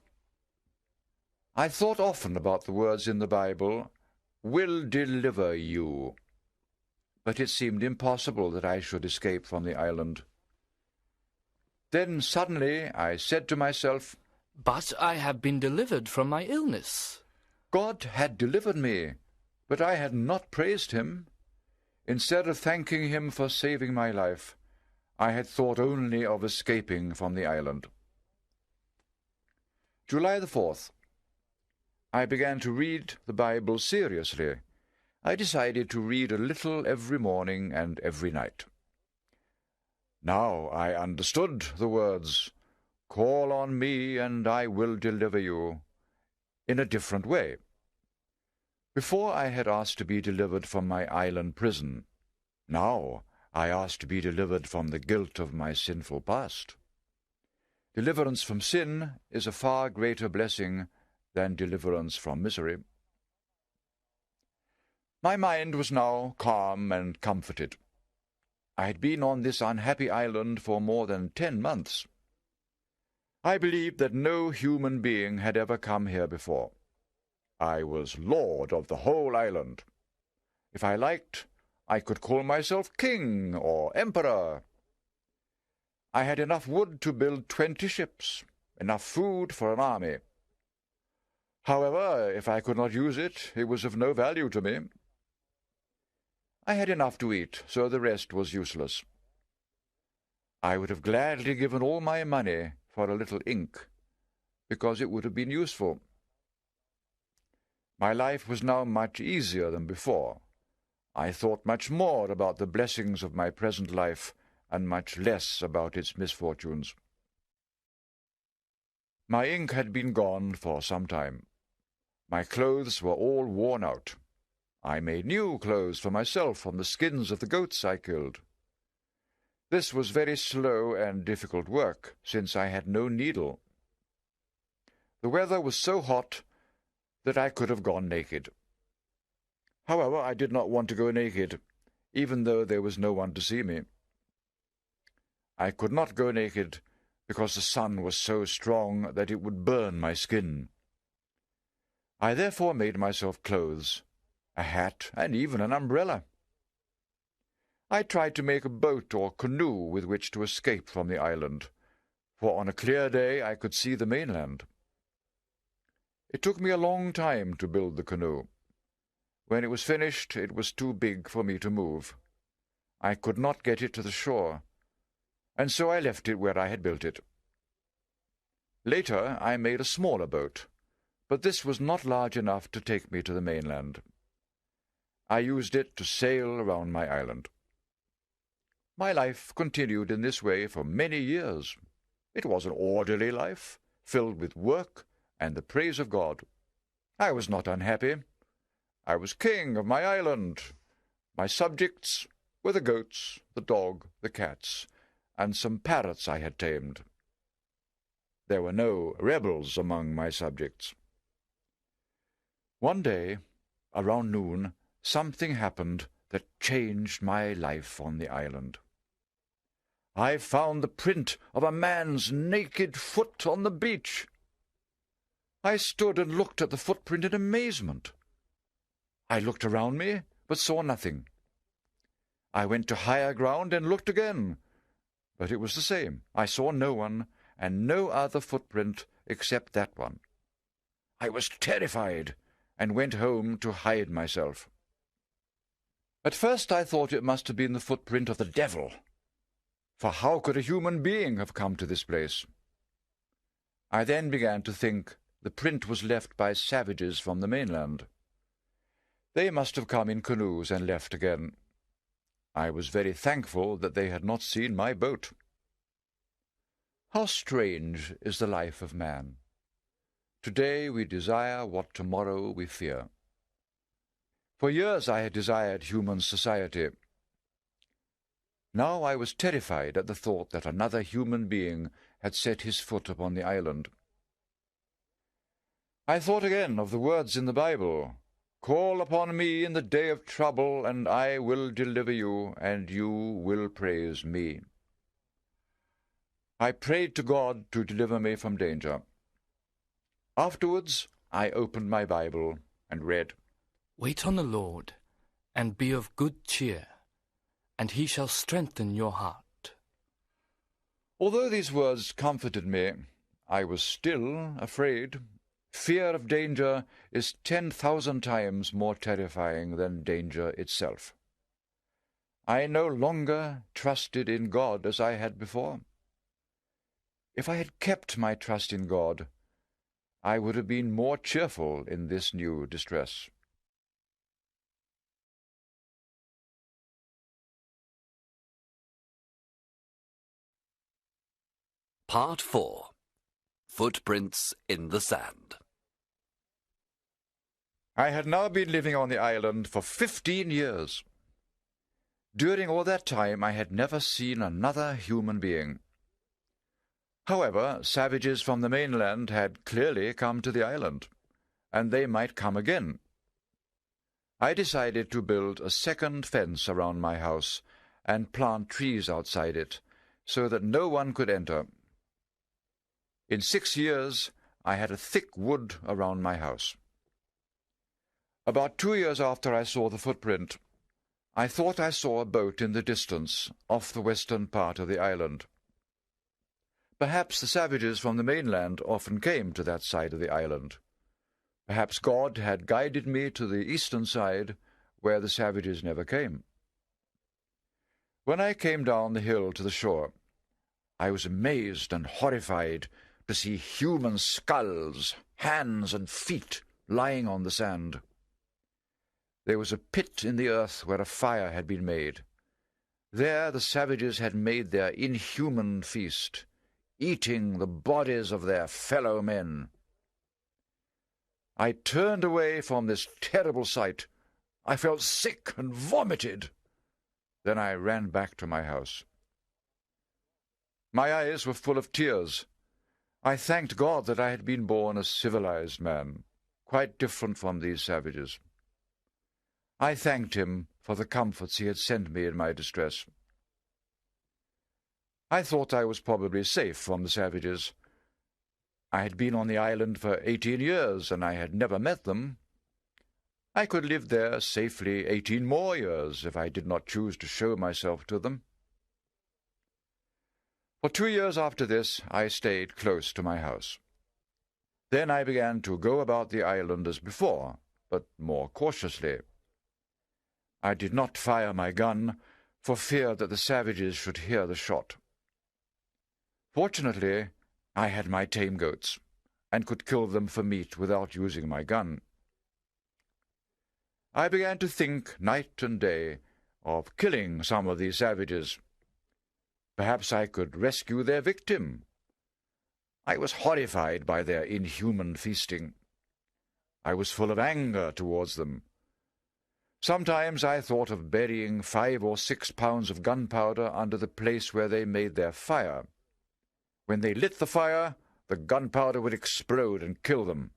I thought often about the words in the Bible, "will deliver you," but it seemed impossible that I should escape from the island. Then suddenly I said to myself, "But I have been delivered from my illness." God had delivered me, but I had not praised him. Instead of thanking him for saving my life, I had thought only of escaping from the island. July the 4th. I began to read the Bible seriously. I decided to read a little every morning and every night. Now I understood the words, "Call on me, and I will deliver you," in a different way. Before I had asked to be delivered from my island prison. Now I asked to be delivered from the guilt of my sinful past. Deliverance from sin is a far greater blessing than deliverance from misery. My mind was now calm and comforted. I had been on this unhappy island for more than 10 months. I believed that no human being had ever come here before. I was lord of the whole island. If I liked, I could call myself king or emperor. I had enough wood to build 20 ships, enough food for an army. However, if I could not use it, it was of no value to me. I had enough to eat, so the rest was useless. I would have gladly given all my money for a little ink, because it would have been useful. My life was now much easier than before. I thought much more about the blessings of my present life, and much less about its misfortunes. My ink had been gone for some time. My clothes were all worn out. I made new clothes for myself from the skins of the goats I killed. This was very slow and difficult work, since I had no needle. The weather was so hot that I could have gone naked. However, I did not want to go naked, even though there was no one to see me. I could not go naked because the sun was so strong that it would burn my skin. I therefore made myself clothes, a hat, and even an umbrella. I tried to make a boat or canoe with which to escape from the island, for on a clear day I could see the mainland. It took me a long time to build the canoe. When it was finished, it was too big for me to move. I could not get it to the shore, and so I left it where I had built it. Later I made a smaller boat, but this was not large enough to take me to the mainland. I used it to sail around my island. My life continued in this way for many years. It was an orderly life, filled with work and the praise of God. I was not unhappy. I was king of my island. My subjects were the goats, the dog, the cats, and some parrots I had tamed. There were no rebels among my subjects. One day, around noon, something happened that changed my life on the island. I found the print of a man's naked foot on the beach. I stood and looked at the footprint in amazement. I looked around me, but saw nothing. I went to higher ground and looked again, but it was the same. I saw no one, and no other footprint except that one. I was terrified, and went home to hide myself. At first I thought it must have been the footprint of the devil, for how could a human being have come to this place? I then began to think the print was left by savages from the mainland. They must have come in canoes and left again. I was very thankful that they had not seen my boat. How strange is the life of man! Today we desire what tomorrow we fear. For years I had desired human society. Now I was terrified at the thought that another human being had set his foot upon the island. I thought again of the words in the Bible, "Call upon me in the day of trouble, and I will deliver you, and you will praise me." I prayed to God to deliver me from danger. Afterwards, I opened my Bible and read, "Wait on the Lord, and be of good cheer, and he shall strengthen your heart." Although these words comforted me, I was still afraid. Fear of danger is 10,000 times more terrifying than danger itself. I no longer trusted in God as I had before. If I had kept my trust in God, I would have been more cheerful in this new distress. Part 4. Footprints in the Sand. I had now been living on the island for 15 years. During all that time I had never seen another human being. However, savages from the mainland had clearly come to the island, and they might come again. I decided to build a second fence around my house and plant trees outside it, so that no one could enter. In 6 years, I had a thick wood around my house. About 2 years after I saw the footprint, I thought I saw a boat in the distance, off the western part of the island. Perhaps the savages from the mainland often came to that side of the island. Perhaps God had guided me to the eastern side, where the savages never came. When I came down the hill to the shore, I was amazed and horrified to see human skulls, hands and feet lying on the sand. There was a pit in the earth where a fire had been made. There the savages had made their inhuman feast, eating the bodies of their fellow men. I turned away from this terrible sight. I felt sick and vomited. Then I ran back to my house. My eyes were full of tears. I thanked God that I had been born a civilized man, quite different from these savages. I thanked him for the comforts he had sent me in my distress. I thought I was probably safe from the savages. I had been on the island for 18 years, and I had never met them. I could live there safely 18 more years if I did not choose to show myself to them. For 2 years after this, I stayed close to my house. Then I began to go about the island as before, but more cautiously. I did not fire my gun, for fear that the savages should hear the shot. Fortunately, I had my tame goats, and could kill them for meat without using my gun. I began to think night and day of killing some of these savages. Perhaps I could rescue their victim. I was horrified by their inhuman feasting. I was full of anger towards them. Sometimes I thought of burying 5 or 6 pounds of gunpowder under the place where they made their fire. When they lit the fire, the gunpowder would explode and kill them.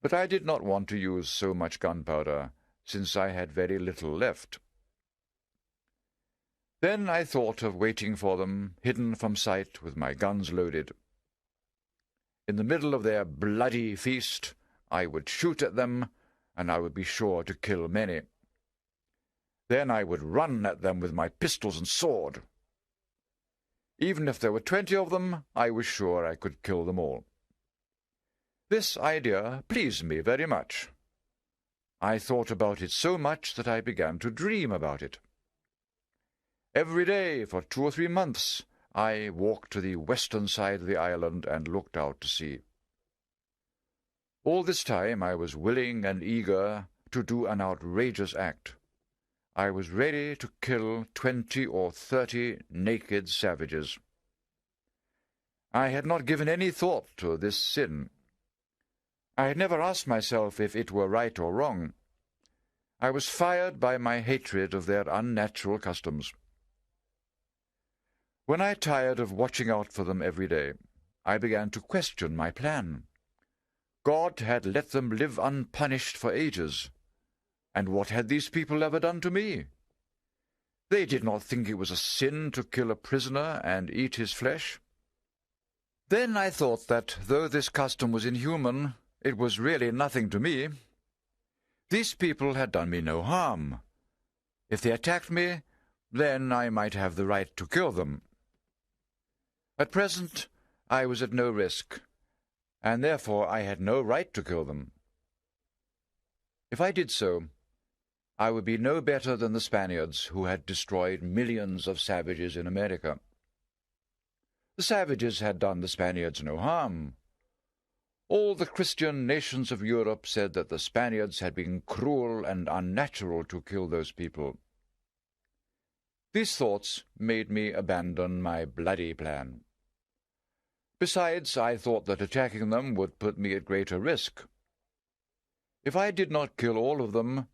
But I did not want to use so much gunpowder, since I had very little left. Then I thought of waiting for them, hidden from sight with my guns loaded. In the middle of their bloody feast, I would shoot at them, and I would be sure to kill many. Then I would run at them with my pistols and sword. Even if there were 20 of them, I was sure I could kill them all. This idea pleased me very much. I thought about it so much that I began to dream about it. Every day for 2 or 3 months, I walked to the western side of the island and looked out to sea. All this time I was willing and eager to do an outrageous act. I was ready to kill 20 or 30 naked savages. I had not given any thought to this sin. I had never asked myself if it were right or wrong. I was fired by my hatred of their unnatural customs. When I tired of watching out for them every day, I began to question my plan. God had let them live unpunished for ages. And what had these people ever done to me? They did not think it was a sin to kill a prisoner and eat his flesh. Then I thought that, though this custom was inhuman, it was really nothing to me. These people had done me no harm. If they attacked me, then I might have the right to kill them. At present, I was at no risk, and therefore I had no right to kill them. If I did so, I would be no better than the Spaniards, who had destroyed millions of savages in America. The savages had done the Spaniards no harm. All the Christian nations of Europe said that the Spaniards had been cruel and unnatural to kill those people. These thoughts made me abandon my bloody plan. Besides, I thought that attacking them would put me at greater risk. If I did not kill all of them,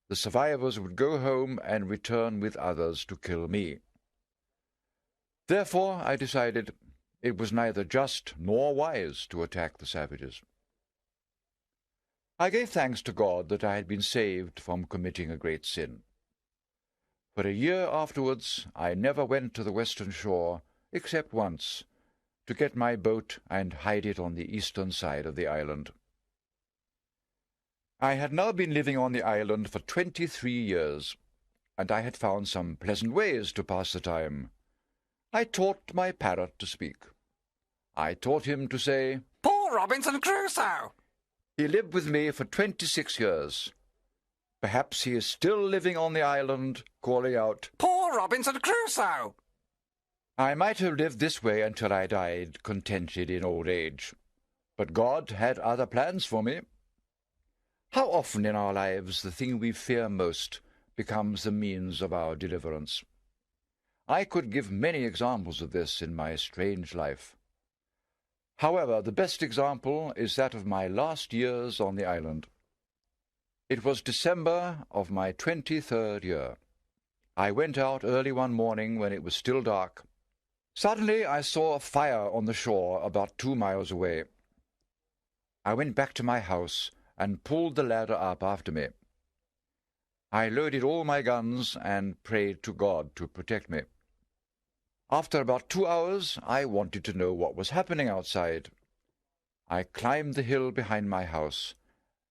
the survivors would go home and return with others to kill me. Therefore, I decided it was neither just nor wise to attack the savages. I gave thanks to God that I had been saved from committing a great sin. For a year afterwards, I never went to the western shore, except once, to get my boat and hide it on the eastern side of the island. I had now been living on the island for 23 years, and I had found some pleasant ways to pass the time. I taught my parrot to speak. I taught him to say, "Poor Robinson Crusoe!" He lived with me for 26 years. Perhaps he is still living on the island, calling out, "Poor Robinson Crusoe!" I might have lived this way until I died, contented in old age. But God had other plans for me. How often in our lives the thing we fear most becomes the means of our deliverance. I could give many examples of this in my strange life. However, the best example is that of my last years on the island. It was December of my 23rd year. I went out early one morning when it was still dark. Suddenly I saw a fire on the shore about 2 miles away. I went back to my house and pulled the ladder up after me. I loaded all my guns and prayed to God to protect me. After about 2 hours, I wanted to know what was happening outside. I climbed the hill behind my house,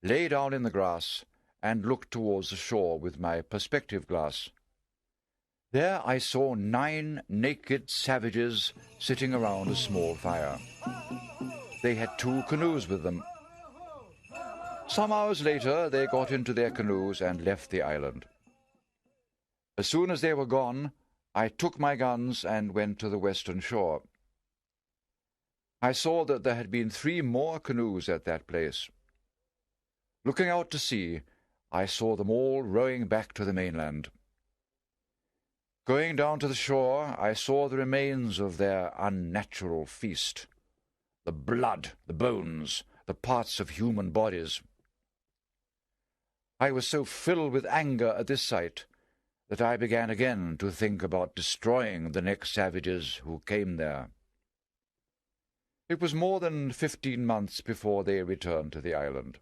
lay down in the grass, and looked towards the shore with my perspective glass. There I saw 9 naked savages sitting around a small fire. They had 2 canoes with them. Some hours later, they got into their canoes and left the island. As soon as they were gone, I took my guns and went to the western shore. I saw that there had been 3 more canoes at that place. Looking out to sea, I saw them all rowing back to the mainland. Going down to the shore, I saw the remains of their unnatural feast. The blood, the bones, the parts of human bodies. I was so filled with anger at this sight that I began again to think about destroying the next savages who came there. It was more than 15 months before they returned to the island.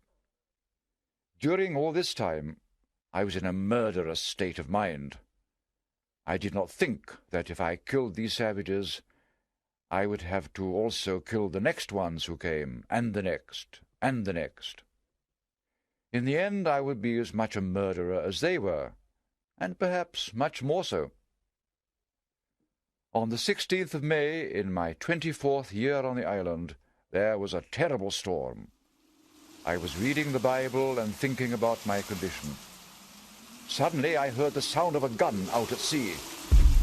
During all this time, I was in a murderous state of mind. I did not think that if I killed these savages, I would have to also kill the next ones who came, and the next, and the next. In the end, I would be as much a murderer as they were, and perhaps much more so. On the 16th of May, in my 24th year on the island, there was a terrible storm. I was reading the Bible and thinking about my condition. Suddenly I heard the sound of a gun out at sea.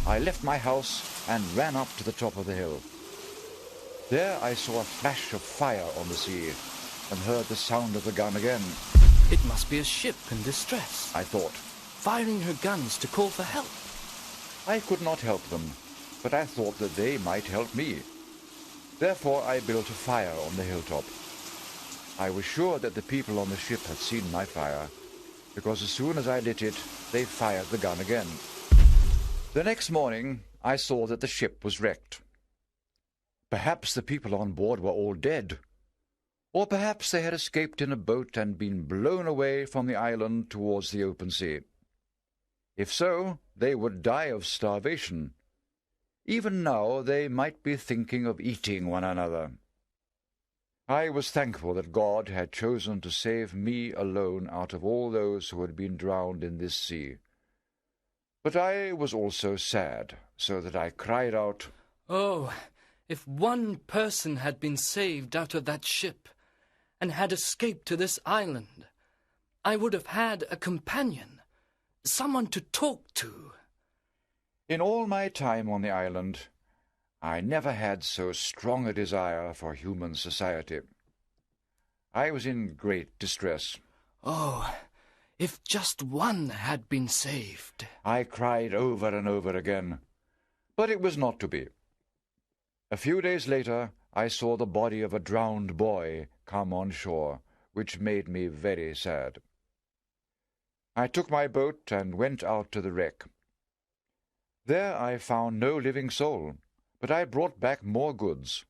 I left my house and ran up to the top of the hill. There I saw a flash of fire on the sea and heard the sound of the gun again. It must be a ship in distress, I thought. firing her guns to call for help. I could not help them, but I thought that they might help me. Therefore I built a fire on the hilltop. I was sure that the people on the ship had seen my fire, because as soon as I lit it, they fired the gun again. The next morning I saw that the ship was wrecked. Perhaps the people on board were all dead, or perhaps they had escaped in a boat and been blown away from the island towards the open sea. If so, they would die of starvation. Even now they might be thinking of eating one another. I was thankful that God had chosen to save me alone out of all those who had been drowned in this sea. But I was also sad, so that I cried out, Oh, if one person had been saved out of that ship and had escaped to this island, I would have had a companion, someone to talk to. In all my time on the island, I never had so strong a desire for human society. I was in great distress. Oh, if just one had been saved. I cried over and over again, but it was not to be. A few days later, I saw the body of a drowned boy come on shore, which made me very sad. I took my boat and went out to the wreck. There I found no living soul, but I brought back more goods,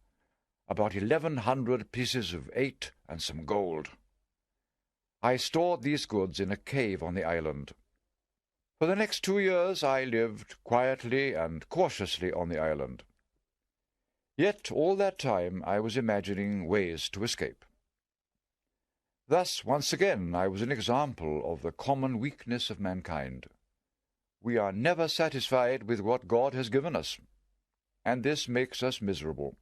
about 1,100 pieces of 8 and some gold. I stored these goods in a cave on the island. For the next 2 years I lived quietly and cautiously on the island. Yet all that time I was imagining ways to escape. Thus, once again, I was an example of the common weakness of mankind. We are never satisfied with what God has given us, and this makes us miserable.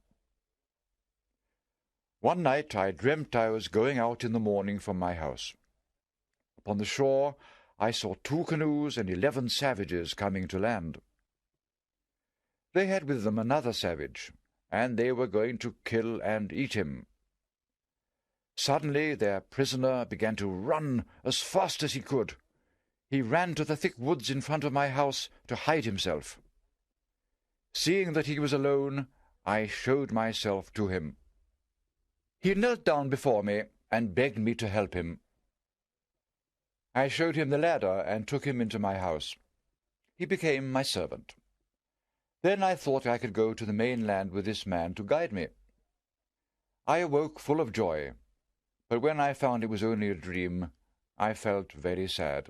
One night I dreamt I was going out in the morning from my house. Upon the shore I saw 2 canoes and 11 savages coming to land. They had with them another savage, and they were going to kill and eat him. Suddenly their prisoner began to run as fast as he could. He ran to the thick woods in front of my house to hide himself. Seeing that he was alone, I showed myself to him. He knelt down before me and begged me to help him. I showed him the ladder and took him into my house. He became my servant. Then I thought I could go to the mainland with this man to guide me. I awoke full of joy, but when I found it was only a dream, I felt very sad.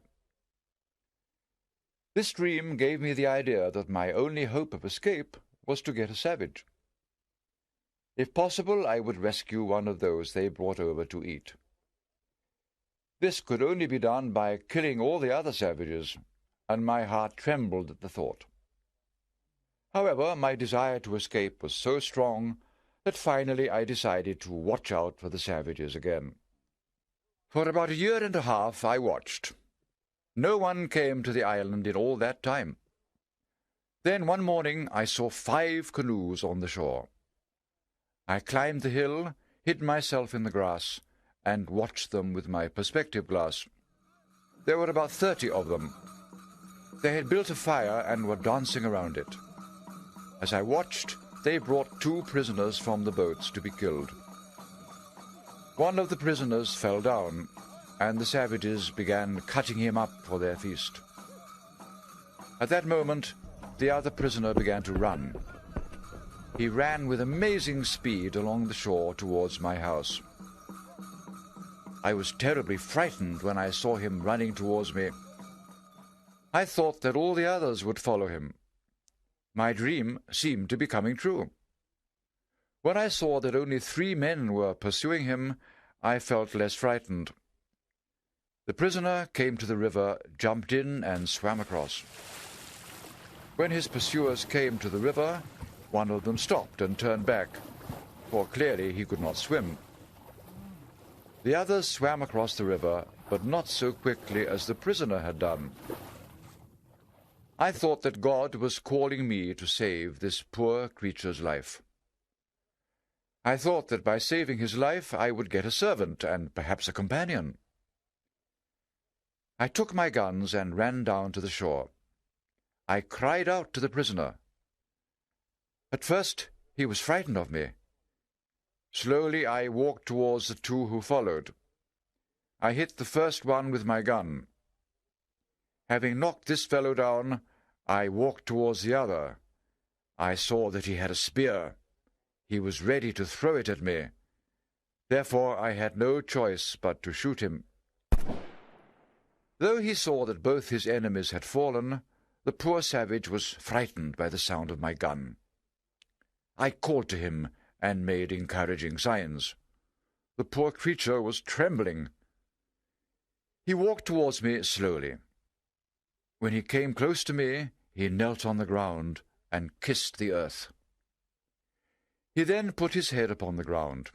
This dream gave me the idea that my only hope of escape was to get a savage. If possible, I would rescue one of those they brought over to eat. This could only be done by killing all the other savages, and my heart trembled at the thought. However, my desire to escape was so strong that finally I decided to watch out for the savages again. For about 1.5 years I watched. No one came to the island in all that time. Then one morning I saw 5 canoes on the shore. I climbed the hill, hid myself in the grass, and watched them with my perspective glass. There were about 30 of them. They had built a fire and were dancing around it. As I watched, they brought 2 prisoners from the boats to be killed. One of the prisoners fell down, and the savages began cutting him up for their feast. At that moment, the other prisoner began to run. He ran with amazing speed along the shore towards my house. I was terribly frightened when I saw him running towards me. I thought that all the others would follow him. My dream seemed to be coming true. When I saw that only 3 men were pursuing him, I felt less frightened. The prisoner came to the river, jumped in, and swam across. When his pursuers came to the river, one of them stopped and turned back, for clearly he could not swim. The others swam across the river, but not so quickly as the prisoner had done. I thought that God was calling me to save this poor creature's life. I thought that by saving his life I would get a servant and perhaps a companion. I took my guns and ran down to the shore. I cried out to the prisoner. At first he was frightened of me. Slowly I walked towards the two who followed. I hit the first one with my gun. Having knocked this fellow down, I walked towards the other. I saw that he had a spear. He was ready to throw it at me. Therefore I had no choice but to shoot him. Though he saw that both his enemies had fallen, the poor savage was frightened by the sound of my gun. I called to him and made encouraging signs. The poor creature was trembling. He walked towards me slowly. When he came close to me, he knelt on the ground and kissed the earth. He then put his head upon the ground.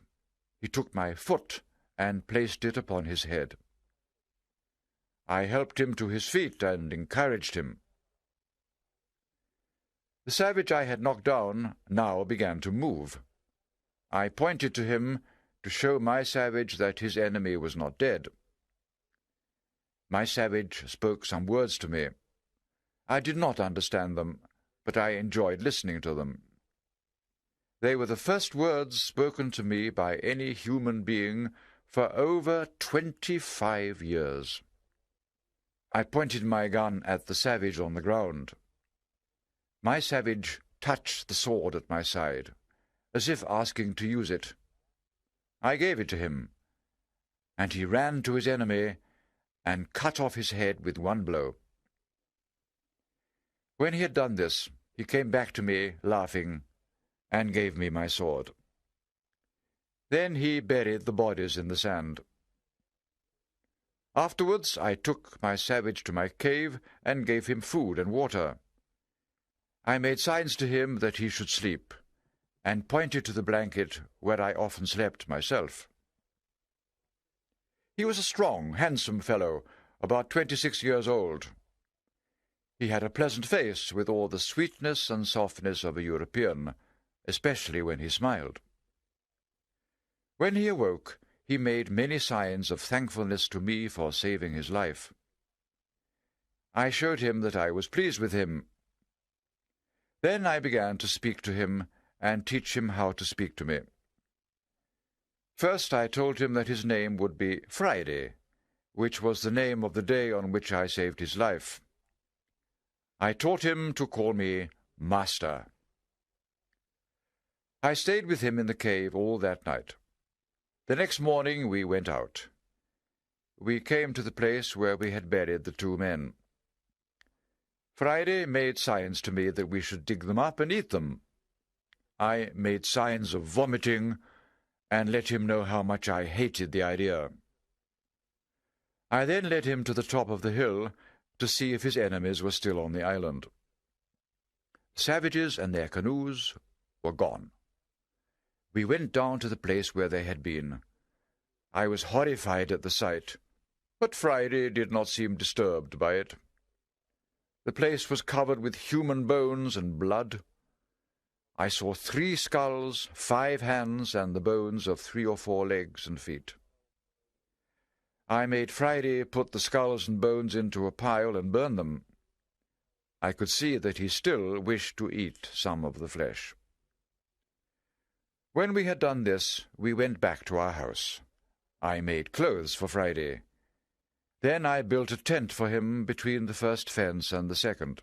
He took my foot and placed it upon his head. I helped him to his feet and encouraged him. The savage I had knocked down now began to move. I pointed to him to show my savage that his enemy was not dead. My savage spoke some words to me. I did not understand them, but I enjoyed listening to them. They were the first words spoken to me by any human being for over 25 years. I pointed my gun at the savage on the ground. My savage touched the sword at my side, as if asking to use it. I gave it to him, and he ran to his enemy and cut off his head with one blow. When he had done this, he came back to me, laughing, and gave me my sword. Then he buried the bodies in the sand. Afterwards I took my savage to my cave and gave him food and water. I made signs to him that he should sleep, and pointed to the blanket where I often slept myself. He was a strong, handsome fellow, about 26 years old. He had a pleasant face with all the sweetness and softness of a European, especially when he smiled. When he awoke, he made many signs of thankfulness to me for saving his life. I showed him that I was pleased with him. Then I began to speak to him and teach him how to speak to me. First I told him that his name would be Friday, which was the name of the day on which I saved his life. I taught him to call me Master. I stayed with him in the cave all that night. The next morning we went out. We came to the place where we had buried the two men. Friday made signs to me that we should dig them up and eat them. I made signs of vomiting and let him know how much I hated the idea. I then led him to the top of the hill to see if his enemies were still on the island. Savages and their canoes were gone. We went down to the place where they had been. I was horrified at the sight, but Friday did not seem disturbed by it. The place was covered with human bones and blood. I saw 3 skulls, 5 hands, and the bones of 3 or 4 legs and feet. I made Friday put the skulls and bones into a pile and burn them. I could see that he still wished to eat some of the flesh. When we had done this, we went back to our house. I made clothes for Friday. Then I built a tent for him between the first fence and the second.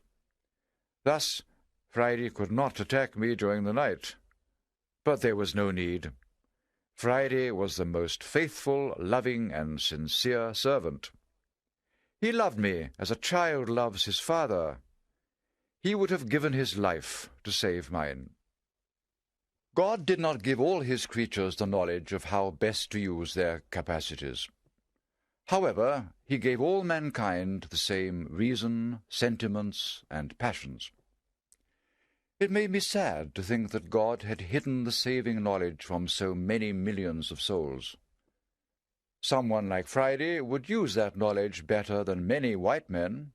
Thus, Friday could not attack me during the night. But there was no need. Friday was the most faithful, loving, and sincere servant. He loved me as a child loves his father. He would have given his life to save mine. God did not give all his creatures the knowledge of how best to use their capacities. However, he gave all mankind the same reason, sentiments, and passions. It made me sad to think that God had hidden the saving knowledge from so many millions of souls. Someone like Friday would use that knowledge better than many white men,